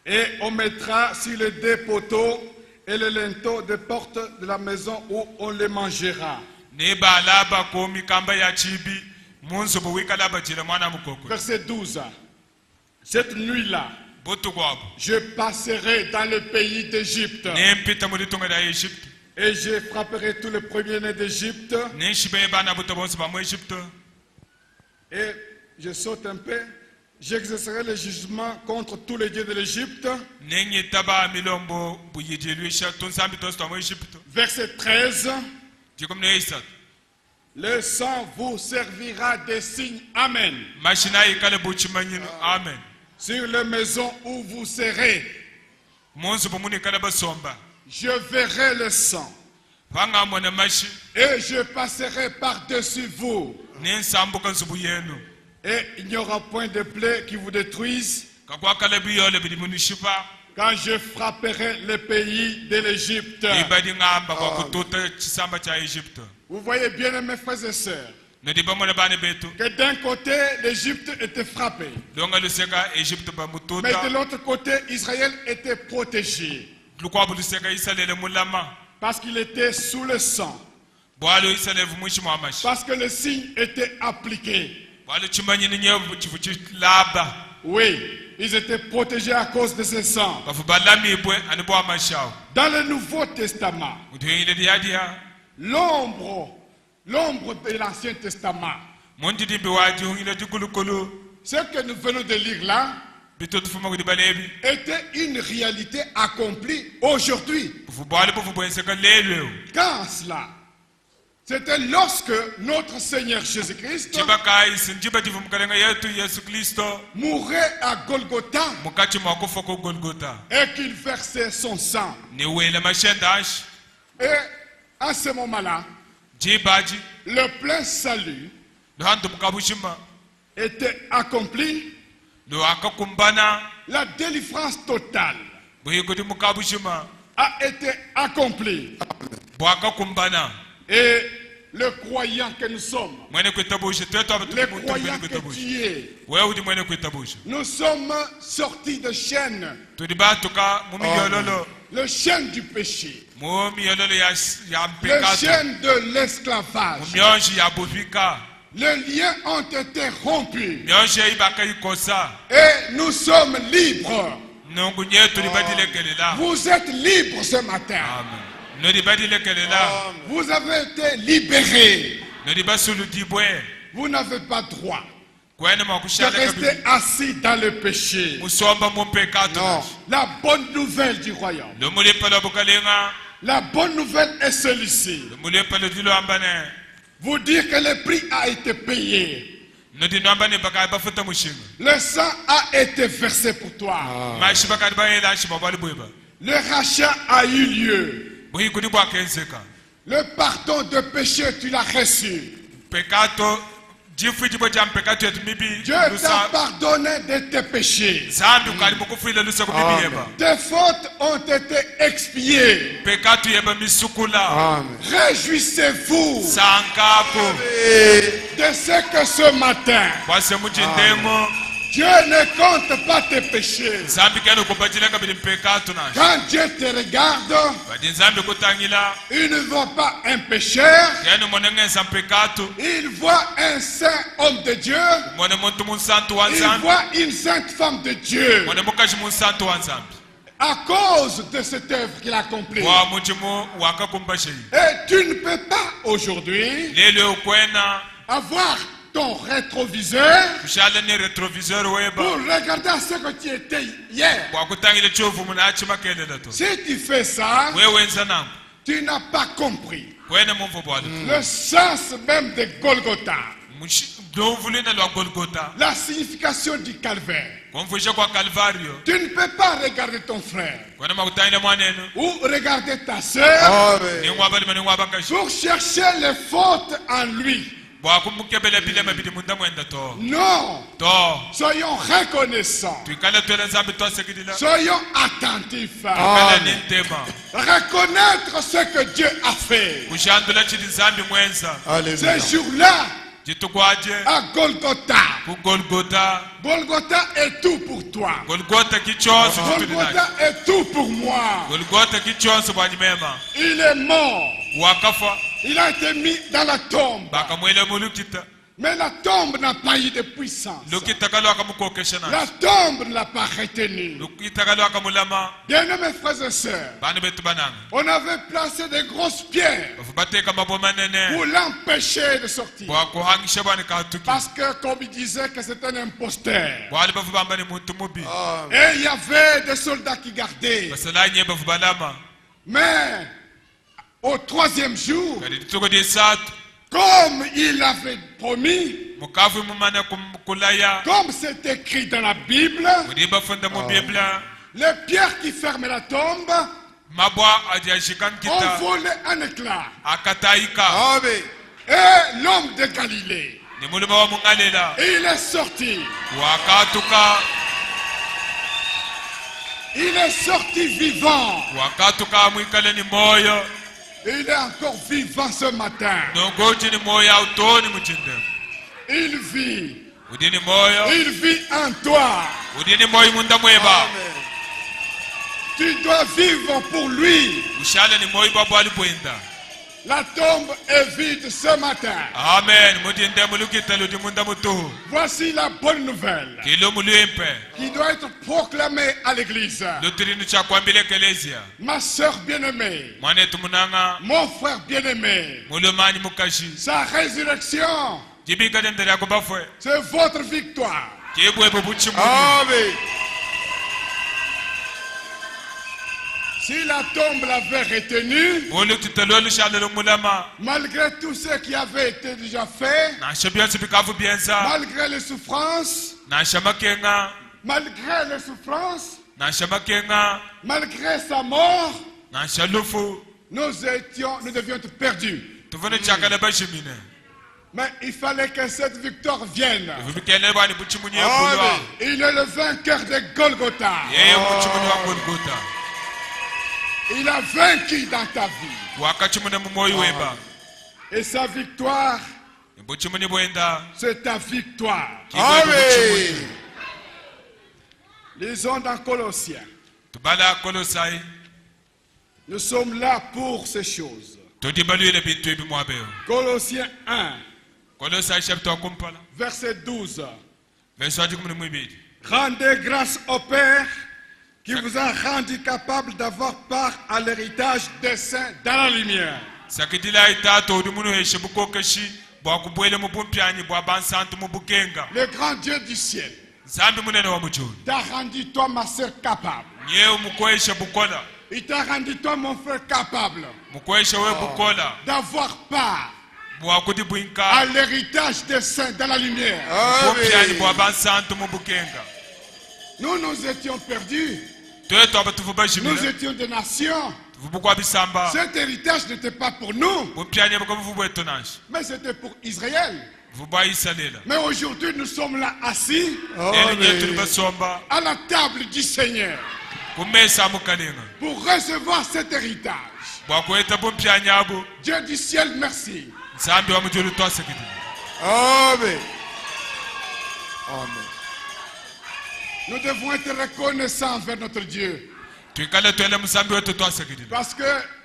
et on mettra sur les deux poteaux et les linteaux des portes de la maison où on les mangera. Verset 12, cette nuit-là, je passerai dans le pays d'Égypte et je frapperai tous les premiers-nés d'Égypte. Et je saute un peu. J'exercerai le jugement contre tous les dieux de l'Égypte. Verset 13. Le sang vous servira de signe. Amen. Sur les maisons où vous serez, je verrai le sang et je passerai par-dessus vous. Et il n'y aura point de plaie qui vous détruise quand je frapperai le pays de l'Égypte. Vous voyez bien, mes frères et sœurs, que d'un côté l'Égypte était frappée, mais de l'autre côté Israël était protégé parce qu'il était sous le sang, parce que le signe était appliqué. Oui, ils étaient protégés à cause de ce sang. Dans le Nouveau Testament, l'ombre de l'Ancien Testament, ce que nous venons de lire là, était une réalité accomplie aujourd'hui. Quand cela? C'était lorsque notre Seigneur Jésus-Christ mourait à Golgotha et qu'il versait son sang. Et à ce moment-là, le plein salut était accompli. La délivrance totale a été accomplie. Et le croyant que nous sommes. Les croyants que tu es. Nous sommes sortis de chaînes. Le chaîne du péché. Le chaîne de l'esclavage. Les liens ont été rompus. Et nous sommes libres. Vous êtes libres ce matin. Vous avez été libérés. Vous n'avez pas droit de rester assis dans le péché. Non. La bonne nouvelle du royaume. La bonne nouvelle est celle-ci. Vous dire que le prix a été payé. Le sang a été versé pour toi. Le rachat a eu lieu. Le pardon de péché, tu l'as reçu. Dieu t'a pardonné de tes péchés. Tes fautes ont été expiées. Réjouissez-vous de ce que ce matin, Dieu ne compte pas tes péchés. Quand Dieu te regarde, il ne voit pas un pécheur, il voit un saint homme de Dieu, il voit une sainte femme de Dieu. À cause de cette œuvre qu'il a accomplie. Et tu ne peux pas aujourd'hui avoir ton rétroviseur pour regarder à ce que tu étais hier. Si tu fais ça, tu n'as pas compris le sens même de Golgotha, la signification du calvaire. Tu ne peux pas regarder ton frère ou regarder ta soeur pour chercher les fautes en lui. Non, soyons reconnaissants, soyons attentifs, reconnaître ce que Dieu a fait. Ce jour-là, à Golgotha, Golgotha est tout pour toi. Golgotha est tout pour moi. Il est mort. Il a été mis dans la tombe. Mais la tombe n'a pas eu de puissance. La tombe ne l'a pas retenu. Bien-aimés frères et sœurs, on avait placé des grosses pierres pour l'empêcher de sortir. Parce que comme il disait que c'était un imposteur. Et il y avait des soldats qui gardaient. Mais au troisième jour, comme il avait promis, comme c'est écrit dans la Bible, les pierres qui ferment la tombe ont volé un éclat. Et l'homme de Galilée, il est sorti. Il est sorti vivant. Il est encore vivant ce matin. Il vit. Il vit en toi. Tu dois vivre pour lui. La tombe est vide ce matin. Amen. Voici la bonne nouvelle qui doit être proclamée à l'église. Ma soeur bien-aimée, mon frère bien-aimé, sa résurrection, c'est votre victoire. Amen. Si la tombe l'avait retenu, malgré tout ce qui avait été déjà fait, malgré les souffrances, malgré sa mort, nous devions être perdus. Mais il fallait que cette victoire vienne. Il est le vainqueur de Golgotha. Il a vaincu dans ta vie. Et sa victoire, Buchimuni bwenda. c'est ta victoire. Amen. Lisons dans Colossiens. Tubala Kolosai. Nous sommes là pour ces choses. Todibaluile bitu bimwabeo. Colossiens 1, Kolosai chapter kumpala. verset 12. Verset 12. Rendez grâce au Père qui vous a rendu capable d'avoir part à l'héritage des saints dans la lumière. Sakidila itato udumunu heshibuko keshi bwa kubwele mubumpiani bwa bansantu mubukenga. Le grand Dieu du ciel Zambi munene wa mujulu. t'a rendu toi, ma soeur, capable. Nyeo mukoesha bukola. Il t'a rendu toi, mon frère, capable Mukoesha we bukola. d'avoir part Bwa kudi à buinka. l'héritage des saints dans la lumière. Mubumpiani bwa Amen. bansantu mubukenga. Nous étions perdus. Twetu abatufuba Nous jimila. étions des nations. Tuvubukwa bisamba. Cet héritage n'était pas pour nous, Mubumpiani bukavubu etonage. mais c'était pour Israël. Vuba isalela. Mais aujourd'hui, nous sommes là assis Nene nyetu Amen. libasomba. à la table du Seigneur Kumesa mukalenga. pour recevoir cet héritage. Bwa kueta bumpiani abo. Dieu du ciel, merci. Zambi wa mujulu twasekidi. Amen. Amen. Nous devons être reconnaissants envers notre Dieu. Tuikale twele musambi wetu twasekidi. Parce que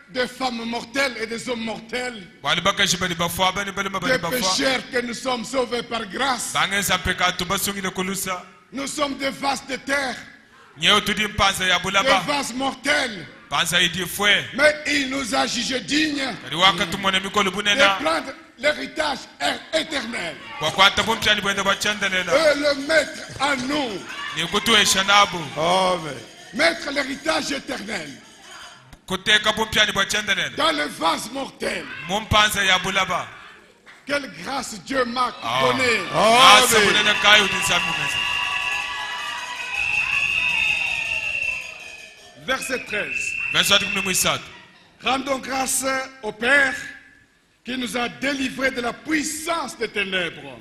des femmes mortelles et des hommes mortels, Walibaka shibali bafwa bani bali des mabali bafwa. pécheurs que nous sommes sauvés par grâce, Bangeza peka tubasungile kulusa. nous sommes des vases de terre, Nyeo tudi mpanza ya des bulaba. vases mortels. Panza idi fwe. Mais il nous a jugés dignes Kadi waka tumone mikolo de bunena. prendre l'héritage éternel Kwa kwata bumpiani bwenda bachandelela. et le mettre à nous. Ni kutuesha nabo. Amen. Mettre l'héritage éternel Kuteka bumpiani bachandelela. dans le vase mortel. Mumpanza ya bulaba. Quelle grâce Dieu m'a donnée. Asa Amen. bunena kayo di sambi meza. Verset 13. Verset 17. Rendons grâce au Père qui nous a délivrés de la puissance des ténèbres.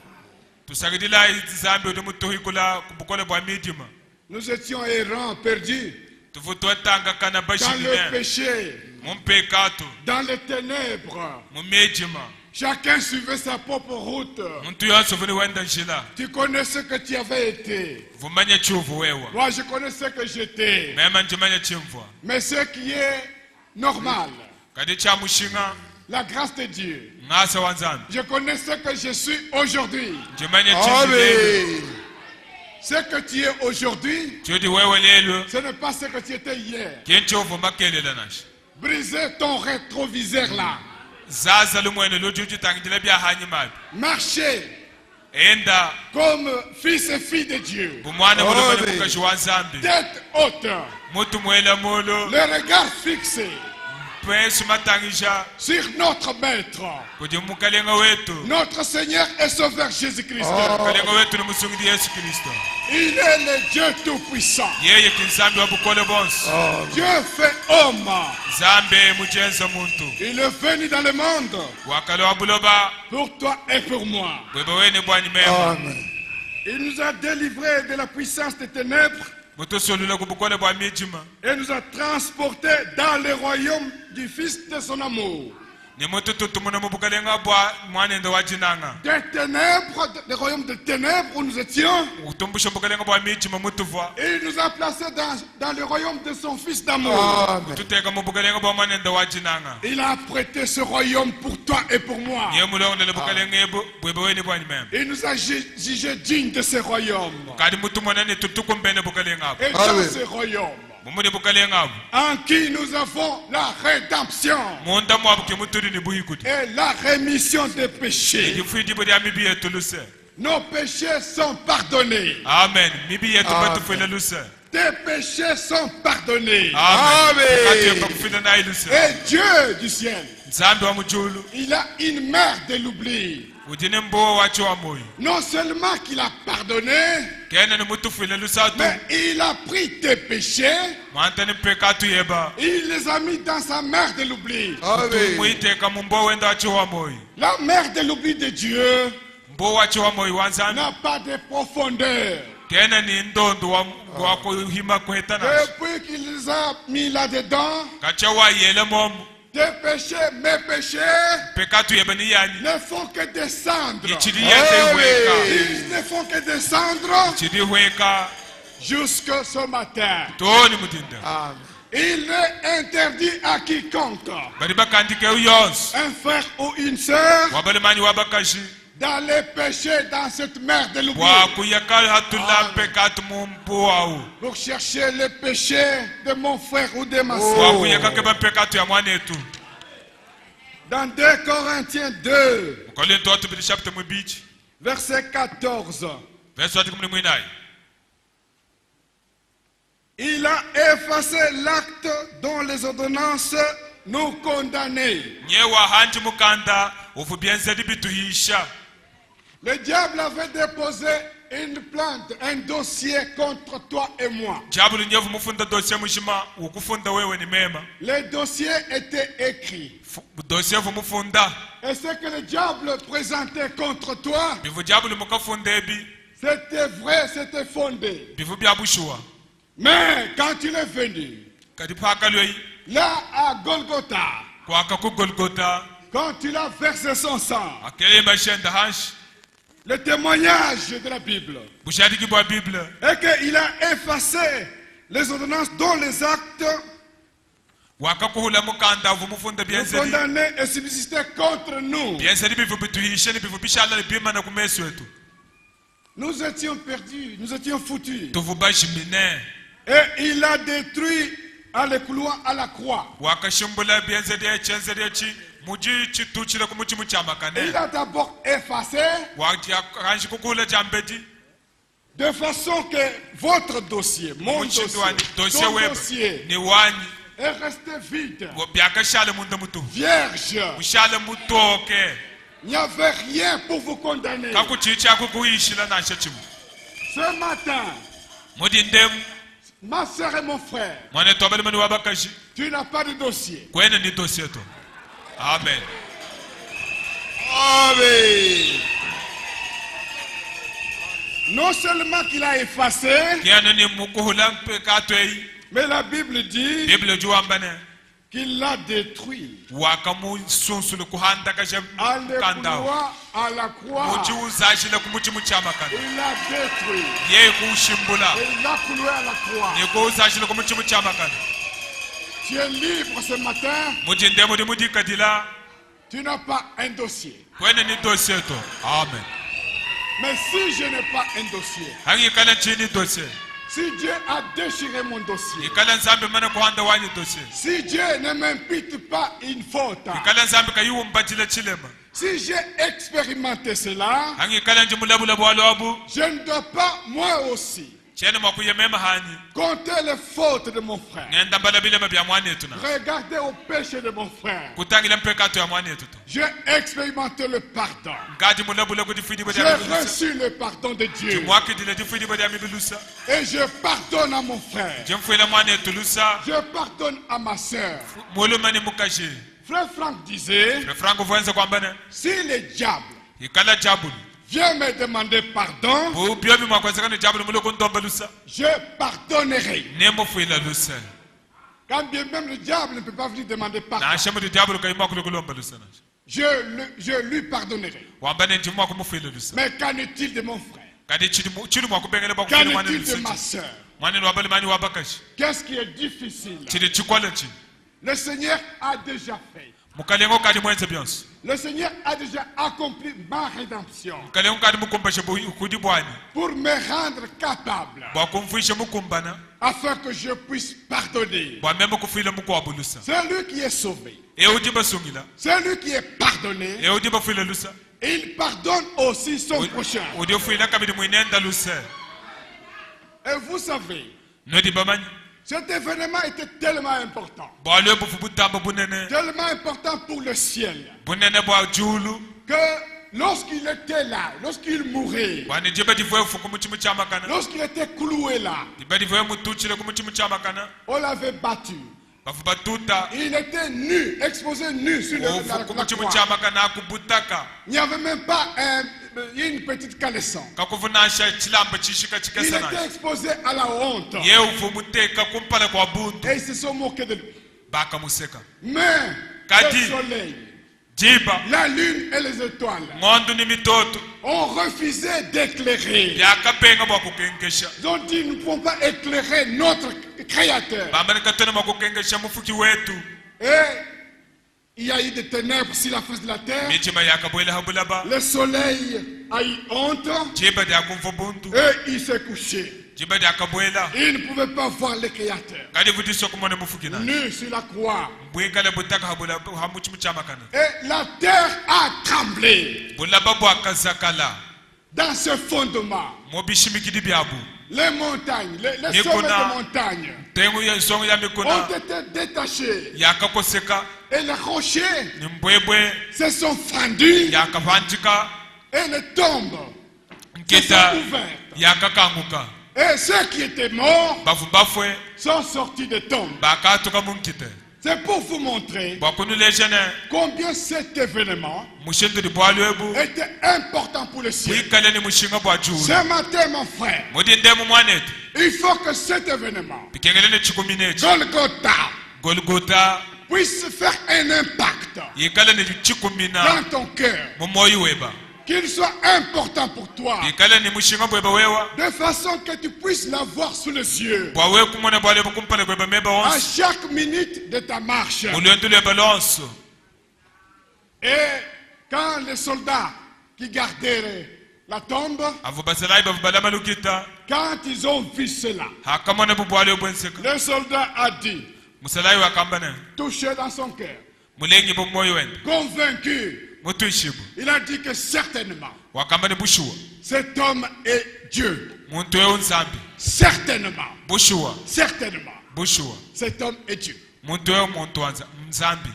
Tusagidila zambi udumutuhikula kubukole bwa midima. Nous étions errants, perdus Tuvutwetanga kana dans le bashimine. péché, Mumpekato. dans les ténèbres. Mumejima. Chacun suivait sa propre route. Muntu yonse vuni wenda njila. Tu connais ce que tu avais été. Vumanye chuvu wewa. Moi, je connais ce que j'étais. Mema njimanye chimvwa. Mais ce qui est normal, Kadi cha mushinga. la grâce de Dieu. Ngasa wanzambi. Je connais ce que je suis aujourd'hui. Njimanye chimvile. Amen. Ce que tu es aujourd'hui, Chudi wewe lelo. ce n'est pas ce que tu étais hier. Kenchovu makelela nashi. Brisez ton rétroviseur là. Zaza lumwene lojuju tangidile bya hanyi mabi. Marchez Enda. comme fils et filles de Dieu. Bumwana mulumane Amen. mukashi wanzambi. Tête haute, Mutu mwela molo. le regard fixé Pwensu matangisha. sur notre Maître, Kudi mukalenga wetu. notre Seigneur et Sauveur Jésus-Christ. Mukalenga wetu ni musungidi Yesu Kristo. Il est le Dieu Tout-Puissant. Yeye kinsambi wa bukole bonsi. Dieu fait homme. Zambe mujenza muntu. Il est venu dans le monde Wakale wa buloba. pour toi et pour moi. Bwebe wene bwani mema. Amen. Il nous a délivrés de la puissance des ténèbres Mutu solula kubukole bwa mijima. et nous a transportés dans le royaume du Fils de son amour. Ni mutu tutumuna mubukalenga bwa mwanende wa jinanga. Des ténèbres, le royaume des ténèbres où nous étions, Utumbusha mubukalenga bwa mijima mutuvwa. et il nous a placés dans le royaume de son Fils d'amour. Amen. Tuteka mubukalenga bwa mwanende wa jinanga. Il a prêté ce royaume pour toi et pour moi. Niye mulonde le bukalenga ebo bwebe wene bwani mema. Il nous a jugés dignes de ce royaume. Kadi mutu mwanene tutukumbene bukalenga abo. Et dans Amen. ce royaume, Mumune bukalenga abo. en qui nous avons la rédemption Munda mwabu kimuturi ni buhikuti. et la rémission des péchés. Ijifuidi bodi ya mibi yetu luse. Nos péchés sont pardonnés. Amen. Mibi yetu Amen. batufele luse. Tes péchés sont pardonnés. Amen. Amen. Kati yepa kufina na iluse. Et Dieu du ciel, Nzambi wa mujulu. il a une mère de l'oubli. Ujine mbo wachi wa moyo. Non seulement qu'il a pardonné, Kena ni mutufile lusatu. mais il a pris tes péchés, Mwanta ni pekatu yeba. il les a mis dans sa mère de l'oubli. Amen. Muiteka mumbo wenda wachi wa moyo. La mère de l'oubli de Dieu Mbo wachi wa moyo wanzambi. n'a pas de profondeur. Kena ni ndondo wa kuhima kuhetana. Depuis qu'il les a mis là-dedans, Kacha wa yele momu. tes péchés, mes péchés pekatu yebani yani ne font que descendre. ichidi yete weka Ils ne font que descendre ichidi weka jusque ce matin. toni mutinda Amen. Il est interdit à quiconque, bari bakandike uyos un frère ou une sœur, wabalemani wabakashi d'aller pécher dans cette mer de l'oubli wakuyaka hatula pekatu mumpuau pour chercher le péché de mon frère ou de ma sœur. wakuyaka keba pekatu ya mwanetu Dans 2 Corinthiens 2, mukolinto watu bili chapter mubichi verset 14, verse watu kumni mwinai il a effacé l'acte dont les ordonnances nous condamnaient. nyewa hanji mukanda ufu bienzedi bituhisha Le diable avait déposé une plainte, un dossier contre toi et moi. jabulu nyevu mufunda dossier mushima ukufunda wewe ni mema Le dossier était écrit. dossier vu mufunda Et ce que le diable présentait contre toi, bivu jabulu mukafunda ebi c'était vrai, c'était fondé. bivu byabushua Mais quand il est venu, kadi pakalwei là à Golgotha, kwaka ku Golgotha quand il a versé son sang, akelemba shenda hash le témoignage de la Bible, bushadiki bwa bible et qu'il a effacé les ordonnances dont les actes wakakuhula mukanda vu mufunda nous bienzedi condamnaient et subsistaient contre nous. bienzedi bivu bituhishe ni bivu bishala bimana kumesu wetu Nous étions perdus, nous étions foutus. tuvu bashimine Et il a détruit à le couloir à la croix. wakashumbula bienzedi echenzedi echi muji chituchile kumuchi muchamakane Il a d'abord effacé wakanji kukula jambedi de façon que votre dossier, mon dossier, dossier ton web dossier ni wani est resté vide, byakashale munda mutu vierge. ushale mutoke Il n'y avait rien pour vous condamner. kakuchicha kukuishila nasha chimu Ce matin, mudindem ma soeur et mon frère, mwane tobele mani wabakashi tu n'as pas de dossier. kwene ni dossier to amen Amen. Non seulement qu'il a effacé, kiano ni mukuhula pekatwei mais la Bible dit bible juambane qu'il l'a détruit. wakamu sunsulu kuhanda kasha À le kandao couloir, à la croix, muchi uzashile kumuchi muchamakana il l'a détruit. ye kushimbula Et il l'a cloué à la croix. ni kuzashile kumuchi muchamakana Tu es libre ce matin. mudindemu di mudikadila Tu n'as pas un dossier. kwene ni dossier to amen Mais si je n'ai pas un dossier, hangi kala chini dossier si Dieu a déchiré mon dossier, ikala nzambe mana kuhanda wani dossier si Dieu ne m'impute pas une faute, ikala nzambe kayiwumbatile chilema si j'ai expérimenté cela, hangi kala njimulabula bwalwabu je ne dois pas moi aussi chene mwakuyemema hani compter les fautes de mon frère. ngenda mbala bilema bya mwanetu na Regardez au péché de mon frère. kutangila mpekato ya mwanetu to J'ai expérimenté le pardon. ngadi mulabula kudifidi J'ai bya mibilusa reçu le pardon de Dieu. mwakidile difidi bya mibilusa Et je pardonne à mon frère. jemfuila mwanetu lusa Je pardonne à ma soeur. mulumani mukashi Frère Franck disait, franco voenza kwambane si le diable ikala jabulu vient me demander pardon, bubyobi mwakwezekana jabulu muloko ndomba lusa je pardonnerai. nemufuila lusa Quand bien même le diable ne peut pas venir demander pardon, na shamudu jabulu kayima kulokulomba lusa na je lui pardonnerai. wambane nti mwakumufuila lusa Mais qu'en est-il de mon frère? kadi chili mwakubengele Qu'en bwakufuila mwanenu est-il de ma lusa soeur? mwanenu wabalimani wabakashi Qu'est-ce qui est difficile? chili chikwala chi Le Seigneur a déjà fait. mukalengo kadi mwenze byonse Le Seigneur a déjà accompli ma rédemption mukalengo kadi mukumbashe kudi bwani pour me rendre capable bwakumfuishe mukumbana afin que je puisse pardonner. bwame mukufuila mukwabu lusa Celui qui est sauvé, eudi basungila celui qui est pardonné, eudi bafuila lusa il pardonne aussi son prochain. udi fuila kabidi mwinenda lusa Et vous savez, nodi bamanyi cet événement était tellement important. bwalwe bufu butamba bunene Tellement important pour le ciel bunene bwa julu que lorsqu'il était là, lorsqu'il mourait, bwani jiba divoye fu kumuchimu chamakana lorsqu'il était cloué là, diba divoye mutuchile kumuchimu chamakana on l'avait battu. bafu batuta Il était nu, exposé nu sur la ofu kumuchimu croix. chamakana akubutaka Il n'y avait même pas une petite caleçon. kakuvunasha chilamba chishika Il chikesana était exposé à la honte. ye ufu muteka kumpala kwa buntu Et ils se sont moqués de lui. bakamuseka Mais Kadi. le soleil, Jiba. la lune et les étoiles Ngondo ni mitoto. ont refusé d'éclairer. Yakapenga bakukengesha. Ils ont dit, nous ne pouvons pas éclairer notre Créateur. Bambani katona bakukengesha mufuki wetu. Et il y a eu des ténèbres sur la face de la terre. Michima yakabwela habulaba. Le soleil a eu honte Jiba dia kumfobuntu. et il s'est couché. Jiba dia kabwela. Il ne pouvait pas voir le Créateur. Kadi vudiso kumone mufuki na. Nu sur la croix. Bwekale butaka habula hamuchumuchama kana. Et la terre a tremblé Bulaba bwakazakala. dans ce fondement. Mobishimikidi byabu. Les montagnes, les sommets Mikona. de montagnes Tengu ya songo ya mikuna. ont été détachés. Yakakoseka. Et les rochers Ni mbwebwe. se sont fendus. Yakavanjika. Et les tombes se Nketa. sont ouvertes. Yakakanguka. Et ceux qui étaient morts Bafu bafwe. sont sortis des tombes. Bakatoka munkite. C'est pour vous montrer Bakunu lejene. combien cet événement Mushindu di bwalwebu. était important pour le ciel. Bwikale ni mushinga bwajuru. Ce matin, mon frère, Mudi ndemu mwanetu. il faut que cet événement, Bikengele ne chikuminechi. Golgotha, Golgota. puisse faire un impact Yikale ni chikumina. dans ton cœur. Mumoyi weba. Qu'il soit important pour toi, Yikale ni mushinga bweba wewa. de façon que tu puisses l'avoir sous les yeux Bwawe kumona bwalebu kumpale bweba meba à onsi. chaque minute de ta marche. Mulwendu le balonso. Et quand les soldats qui gardaient la tombe, Avubasalai bavubalama lukita. quand ils ont vu cela, Hakamone bubwale bwenseka. le soldat a dit, Musalai wakambane. touché dans son cœur, Mulengi bumoyi wende. convaincu, Mutuishibu. il a dit que certainement, Wakambane bushuwa. cet homme est Dieu. Muntu we unzambi. Certainement, Bushuwa. certainement, Bushuwa. cet homme est Dieu. Muntu we muntu wanza. Mzambi.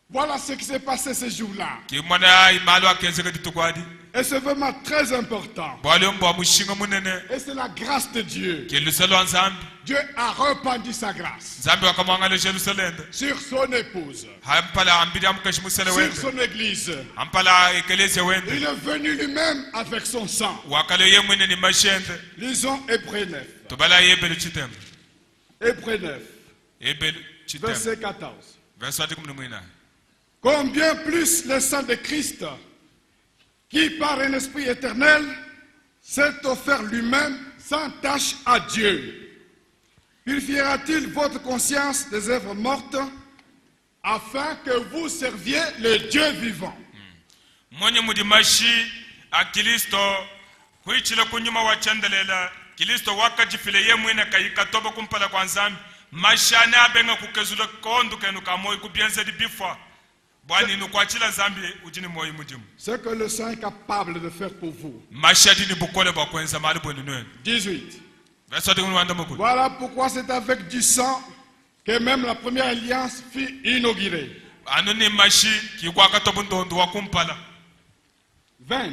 Voilà ce qui s'est passé ce jour-là. Kimwana imalo akenzeka ditukwadi. Et c'est vraiment très important. Bwale mbwa mushinga munene. Et c'est la grâce de Dieu. Keluselo nzambi. Dieu a répandu sa grâce Nzambi wakamwangala Jerusalem. sur son épouse, Hampala ambidi amkashi musele sur wende. son église. Ampala ekeleze wende. Il est venu lui-même avec son sang. Wakale ye mwene ni mashende. Lisons Hébreux 9. Tobala yebelu chitembe. Hébreux 9, Yebelu chitembe. verset 14. Verset 11. Combien plus le sang de Christ, qui par un esprit éternel s'est offert lui-même sans tache à Dieu, purifiera-t-il votre conscience des œuvres mortes afin que vous serviez le Dieu vivant? Mwenye mudimashi a Kristo huichila kunyuma wachandelela Kristo wakajifile ye mwene kayikatoba kumpala kwa nzambi mashane abenga kukezula kondu kenu kamoyi kubienze di bifwa bwani nukwachila nzambi ujini moyi mudimu Ce que le sang est capable de faire pour vous. mashadi ni bukole bwa kwenza mali bwenu nwen 18. verset 11. Voilà pourquoi c'est avec du sang que même la première alliance fut inaugurée. Anoni mashi kikwa katobu ndondo wa kumpala 20.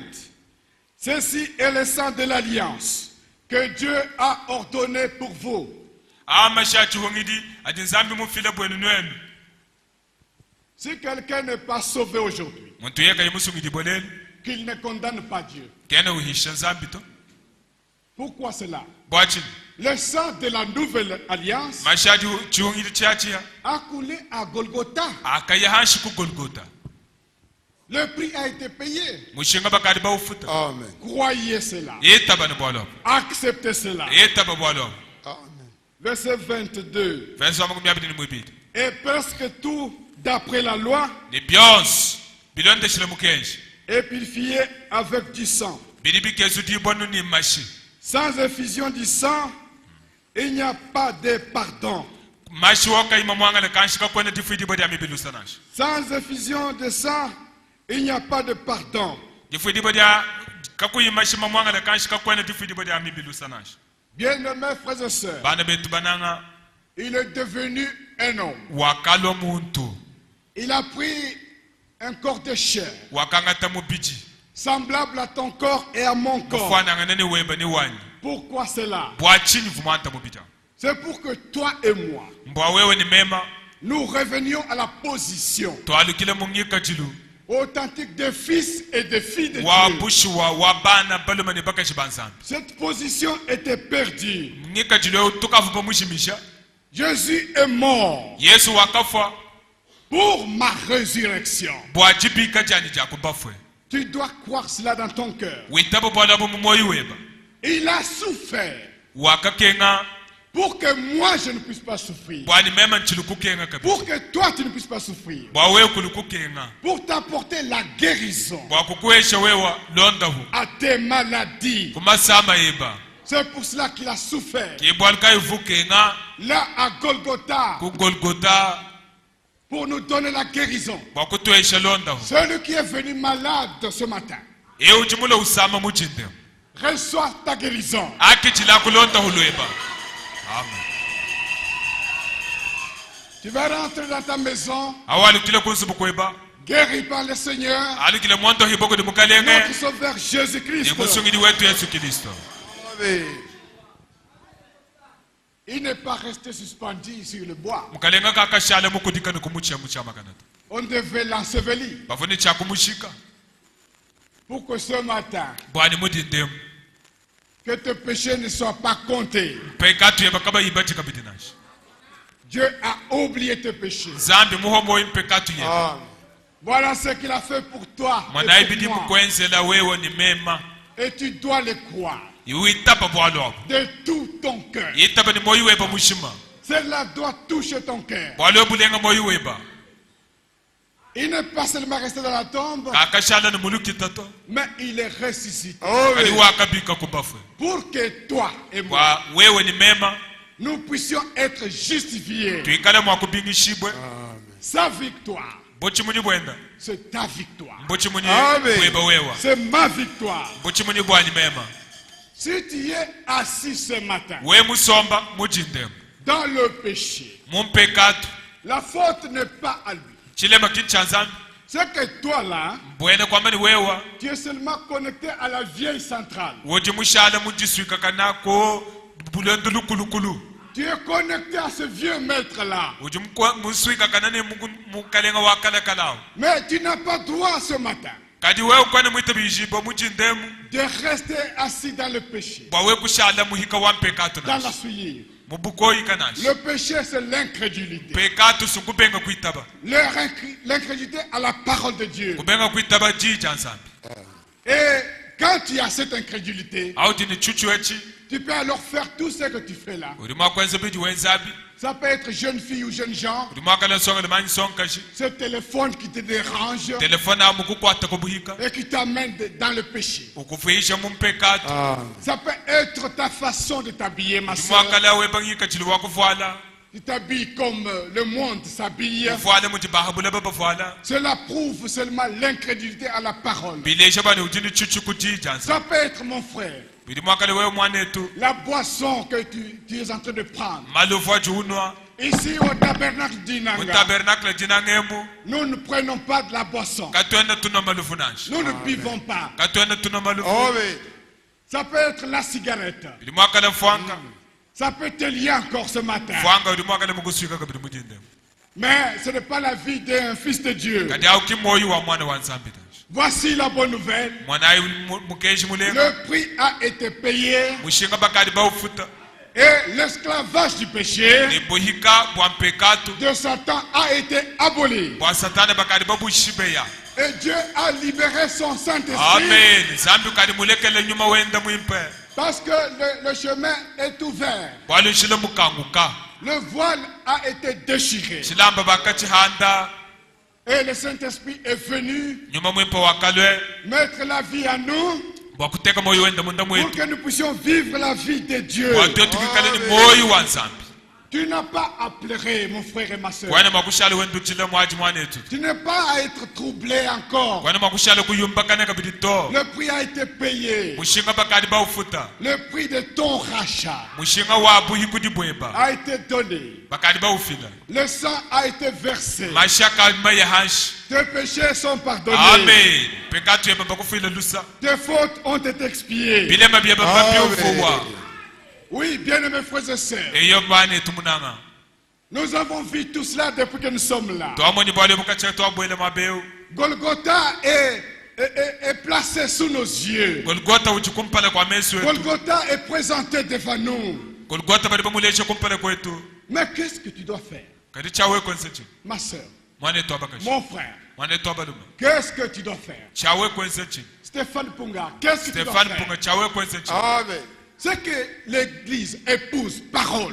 Ceci est le sang de l'alliance que Dieu a ordonné pour vous. mashi hongidi adi nzambi mufile bwenu nwen Si quelqu'un n'est pas sauvé aujourd'hui, muntu yeka yimusungidi boleli qu'il ne condamne pas Dieu. kene uhisha nzambi to Pourquoi cela? bwachini Le sang de la nouvelle alliance mashadi chihongidi chiachia a coulé à Golgotha. akaya hanshi ku Golgotha Le prix a été payé. mushinga bakadi bawufuta Amen. Croyez cela. yetaba ni bwalo Acceptez cela. yetaba bwalo Amen. Verset 22. verset 22 ni mwibidi Et presque tout, d'après la loi, ni byonsi bilonde shile mukenji est purifié avec du sang. bili bikezu di bonu ni mashi Sans effusion du sang, il n'y a pas de pardon. mashi woka ima mwangale kanshika kwene difidi bodi amibilu sanashi Sans effusion de sang, il n'y a pas de pardon. difidi bodi kakuyi mashi mamwangale kanshika kwene difidi bodi amibilu sanashi Bien-aimés frères et sœurs, bana betu bananga il est devenu un homme. wakalo muntu Il a pris un corps de chair, wakangata mubiji semblable à ton corps et à mon corps. mufana nani weba ni wanyi Pourquoi cela? bwachini vumanta mubija C'est pour que toi et moi, mbwa wewe ni mema nous revenions à la position twalukile mungika jilu authentique des fils et des filles de wa Dieu. bushuwa wa bana balumani bakashi banzambi Cette position était perdue. mungika jilu tukavuba mushimisha Jésus est mort Yesu wakafa pour ma résurrection. bwajibika jani jakubafwe Tu dois croire cela dans ton cœur. witabo bwala bumumoyi weba Il a souffert wakakenga pour que moi je ne puisse pas souffrir. bwani mema nchilukukenga kabisa Pour que toi tu ne puisses pas souffrir. bwawe kulukukenga Pour t'apporter la guérison bwakukwesha wewa londahu à tes maladies. kumasama yeba C'est pour cela qu'il a souffert. kibwalika ivukenga Là à Golgotha. kugolgota Pour nous donner la guérison. bwakutwesha londahu Celui qui est venu malade ce matin. ujimula usama mujinde Reçois ta guérison. akichila kulondahu lweba amen Tu vas rentrer dans ta maison. awalukile kunsubu kweba Guéri par le Seigneur. alikile mwanto hiboko dimukalenge Notre Sauveur Jésus-Christ. nimusungidi wetu Yesu Kristo Amen. Il n'est pas resté suspendu sur le bois. mukalenga kakashala mukudikani kumucha muchamakanata On devait l'ensevelir. bafuni chakumushika Pour que ce matin, bwani mudindemu que tes péchés ne soient pas comptés. mpekatu yeba kaba yibati kabidinashi Dieu a oublié tes péchés. zambi muhomoyi mpekatu yeba Amen. Voilà ce qu'il a fait pour toi. mwana Et, ibidi pour moi. mukwenzela wewe ni mema Et tu dois le croire iwitapa bwalwabo de tout ton cœur. yitapa ni moyi weba mushima Cela doit toucher ton cœur. bwalwe bulenga moyi weba Il n'est pas seulement resté dans la tombe, kakashala ni mulukitato mais il est ressuscité. kali Amen. wakabika kubafwe Pour que toi et moi, bwa wewe ni mema nous puissions être justifiés. tuikale mwakubingishibwe Sa victoire, mbochi muni bwenda c'est ta victoire. mbochi muni Amen. weba wewa C'est ma victoire. mbochi muni bwani mema Si tu es assis ce matin we musomba mujindemu dans le péché, mumpekatu la faute n'est pas à lui. chilema kinchanzambi C'est que toi là, bwene kwamani wewa tu es seulement connecté à la vieille centrale. woji mushala mujiswika kanako bulendo lukulukulu Tu es connecté à ce vieux maître là. woji muswika kanane mukalenga wakalakalawo Mais tu n'as pas droit ce matin kadi wewe kwane mwita bijibo mujindemu de rester assis dans le péché, bwawe kushala muhika wa mpekatu dans la nashi souillure. mubukoyi kanashi Le péché, c'est l'incrédulité. pekatu sungubenga kuitaba L'incrédulité à la parole de Dieu. kubenga kuitaba jija nsambi Et quand tu as cette incrédulité, auti ni chuchu echi tu peux alors faire tout ce que tu fais là. uri mwakwenza bidi wenzabi Ça peut être jeune fille ou jeune genre. uri mwakala songa limanyi sonkashi Ce téléphone qui te dérange telefone amu kukwata kubuhika et qui t'amène dans le péché. ukufuisha mumpekatu Amen. Ça peut être ta façon de t'habiller, ma uri soeur. mwakala webangika chili wakuvala Tu t'habilles comme le monde s'habille. uvala mutibahabula babavala Cela prouve seulement l'incrédulité à la parole. bilesha bani utini chuchu kujija nsambi Ça peut être mon frère. bidi mwakala wewe mwanetu La boisson que tu es en train de prendre. malufu ajunwa Ici au tabernacle d'Inanga, mutabernakle jina ngemu nous ne prenons pas de la boisson. katwenda tuno malufu nashi Nous ne buvons pas. katwenda tuno malufu Amen. Ça peut être la cigarette. bidi mwakala fwanga Ça peut te lier encore ce matin. fwanga uri mwakala muguswika kabidi mujindemu Mais ce n'est pas la vie d'un fils de Dieu. kadi auki moyi wa mwana wa nsambi nashi Voici la bonne nouvelle. mwana ayi mukeshi mulenga Le prix a été payé mushinga bakadi baufuta et l'esclavage du péché ni buhika bwa mpekatu de Satan a été aboli. bwa satani bakadi babushibeya Et Dieu a libéré son Saint-Esprit amen nsambi kadi mulekele nyuma wenda mwimpe parce que le chemin est ouvert. bwalushile mukanguka Le voile a été déchiré. shilamba bakachihanda Et le Saint-Esprit est venu nyuma mwimpe wakalwe mettre la vie à nous bwakuteka moyo wenda munda pour mwetu que nous puissions vivre la vie de Dieu. bwatwe tukikale ni moyo wa nsambi Tu n'as pas à pleurer, mon frère et ma soeur. kwane makushale wenda uchile mwaji mwanetu Tu n'es pas à être troublé encore. kwane makushale kuyumbakane kabidi to Le prix a été payé. mushinga bakadi baufuta Le prix de ton rachat mushinga wa buhikudi bweba a été donné. bakadi baufila Le sang a été versé. mashaka mayahanshi Tes péchés sont pardonnés. amen pekatu yeba bakufila lusa Tes fautes ont été expiées. bilema byeba babyofuwa Oui, bien-aimés frères et sœurs, eyo mane tumunanga nous avons vu tout cela depuis que nous sommes là. twamoni bwale mukacha twabwele mabeu Golgotha est placé sous nos yeux. golgota uchikumpala kwa mesu wetu Golgotha est présenté devant nous. golgota bali bamuleshe kumpala kwetu Mais qu'est-ce que tu dois faire, kadi chawe konsechi ma soeur? Mon frère, qu'est-ce que tu dois faire? Stéphane Punga, qu'est-ce que tu dois faire? Amen. C'est que l'église épouse parole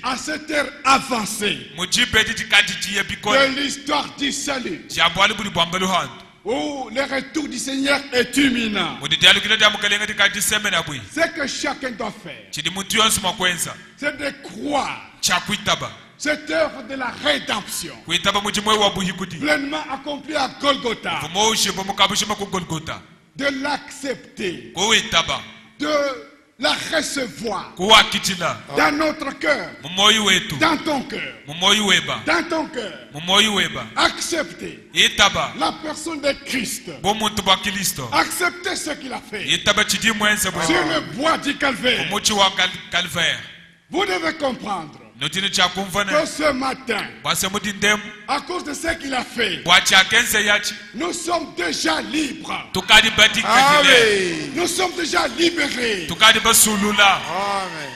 à cette heure avancée de l'histoire du salut, où le retour du Seigneur est imminent. Ce que chacun doit faire, c'est de croire cette œuvre de la rédemption pleinement accomplie à Golgotha, de l'accepter, de la recevoir dans notre cœur, dans ton cœur, dans ton cœur. Accepter la personne de Christ, accepter ce qu'il a fait sur le bois du Calvaire. Vous devez comprendre que ce matin, à cause de ce qu'il a fait, nous sommes déjà libres. Amen. Nous sommes déjà libérés. Amen.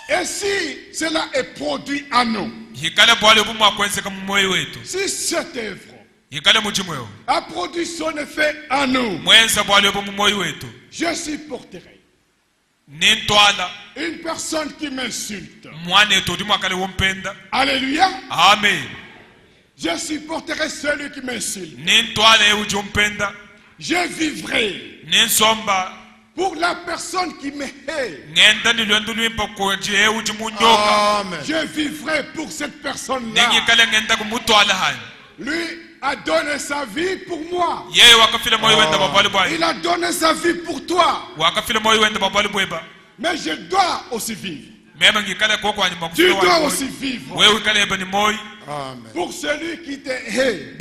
Et si cela est produit à nous, si cette œuvre a produit son effet à nous, je supporterai une personne qui m'insulte. Alléluia. Amen. Je supporterai celui qui m'insulte. Je vivrai pour la personne qui me hait. Amen. Je vivrai pour cette personne-là. Lui a donné sa vie pour moi. Il a donné sa vie pour toi. Mais je dois aussi vivre. Tu dois aussi vivre Amen. pour celui qui te hait.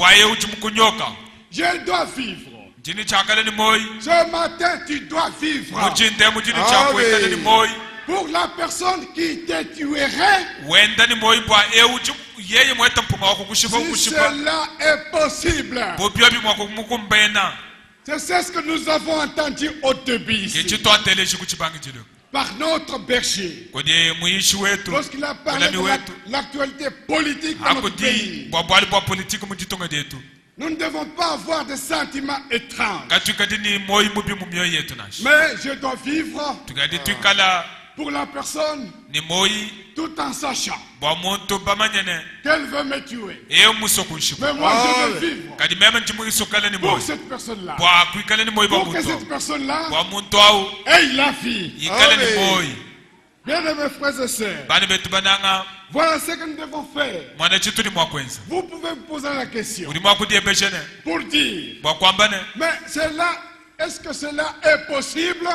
Je dois vivre. Ce matin, tu dois vivre pour la personne qui te tuerait. Si cela est possible. C'est ce que nous avons entendu au début ici, par notre berger, lorsqu'il a parlé de l'actualité politique de notre pays. Nous ne devons pas avoir des sentiments étranges. Mais je dois vivre pour la personne tout en sachant qu'elle veut me tuer. Mais moi je veux vivre pour cette personne-là. Pour que cette personne-là ait la vie. Amen. Bien aimés frères et sœurs, voilà ce que nous devons faire. Vous pouvez me poser la question pour dire, mais cela, est-ce que cela est possible?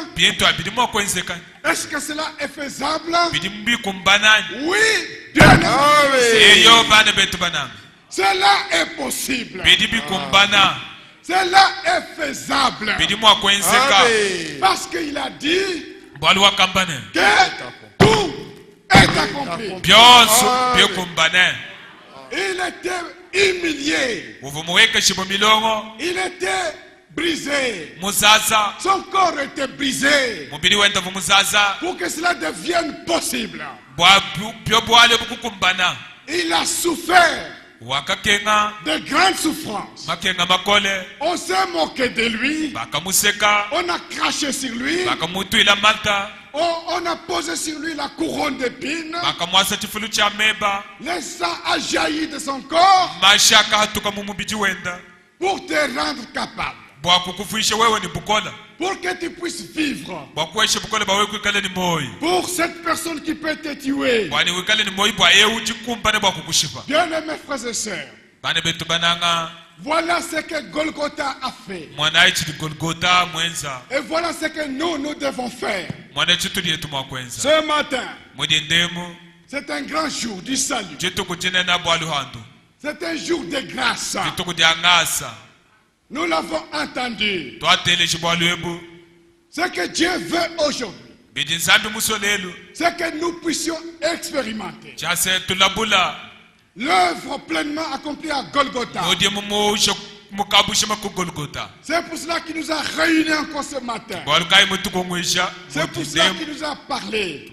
Est-ce que cela est faisable? Oui, bien aimé. Cela est possible. Cela est faisable. Amen. Parce qu'il a dit que tout est accompli. Il était humilié. Il était brisé. Son corps était brisé pour que cela devienne possible. Il a souffert de grandes souffrances. On s'est moqué de lui. On a craché sur lui. On a posé sur lui la couronne d'épines. Le sang a jailli de son corps pour te rendre capable, pour que tu puisses vivre pour cette personne qui peut te tuer. Bien aimés frères et sœurs, voilà ce que Golgotha a fait. Et voilà ce que nous devons faire. Ce matin, c'est un grand jour du salut. C'est un jour de grâce. Nous l'avons entendu. Ce que Dieu veut aujourd'hui, c'est que nous puissions expérimenter l'œuvre pleinement accomplie à Golgotha. C'est pour cela qu'il nous a réunis encore ce matin. C'est pour cela qu'il nous a parlé.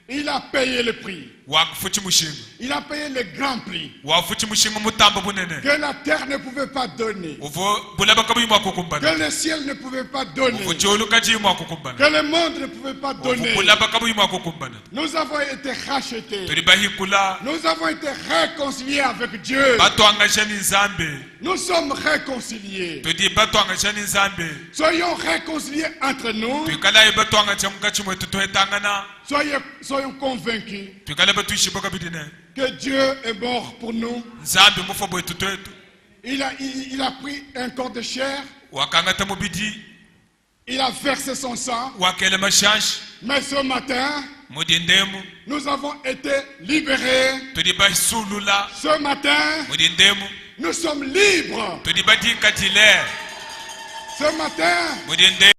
Il a payé le prix. wakufuthi mushinga Il a payé le grand prix wafuthi mushinga mutambo bunene que la terre ne pouvait pas donner, uvo bulaba kabuyimwa kukumbana que le ciel ne pouvait pas donner, uvo jolu kajimwa kukumbana que le monde ne pouvait pas uvo donner. bulaba kabuyimwa kukumbana Nous avons été rachetés. tuli bahikula Nous avons été réconciliés avec Dieu. batwangashani nzambe Nous sommes réconciliés. tudi batwangashani nzambe Soyons réconciliés entre nous. twikala batwangacha mukachimwe tutoetangana Soyons convaincus twikala batwishiboka bidine que Dieu est mort pour nous. nzambe mufobo tutoetu Il a pris un corps de chair. wakangata mubidi Il a versé son sang. wakele mashashi Mais ce matin, mudindemu nous avons été libérés. tudi basulula Ce matin, mudindemu nous sommes libres. tudi badikatile Ce matin, mudinde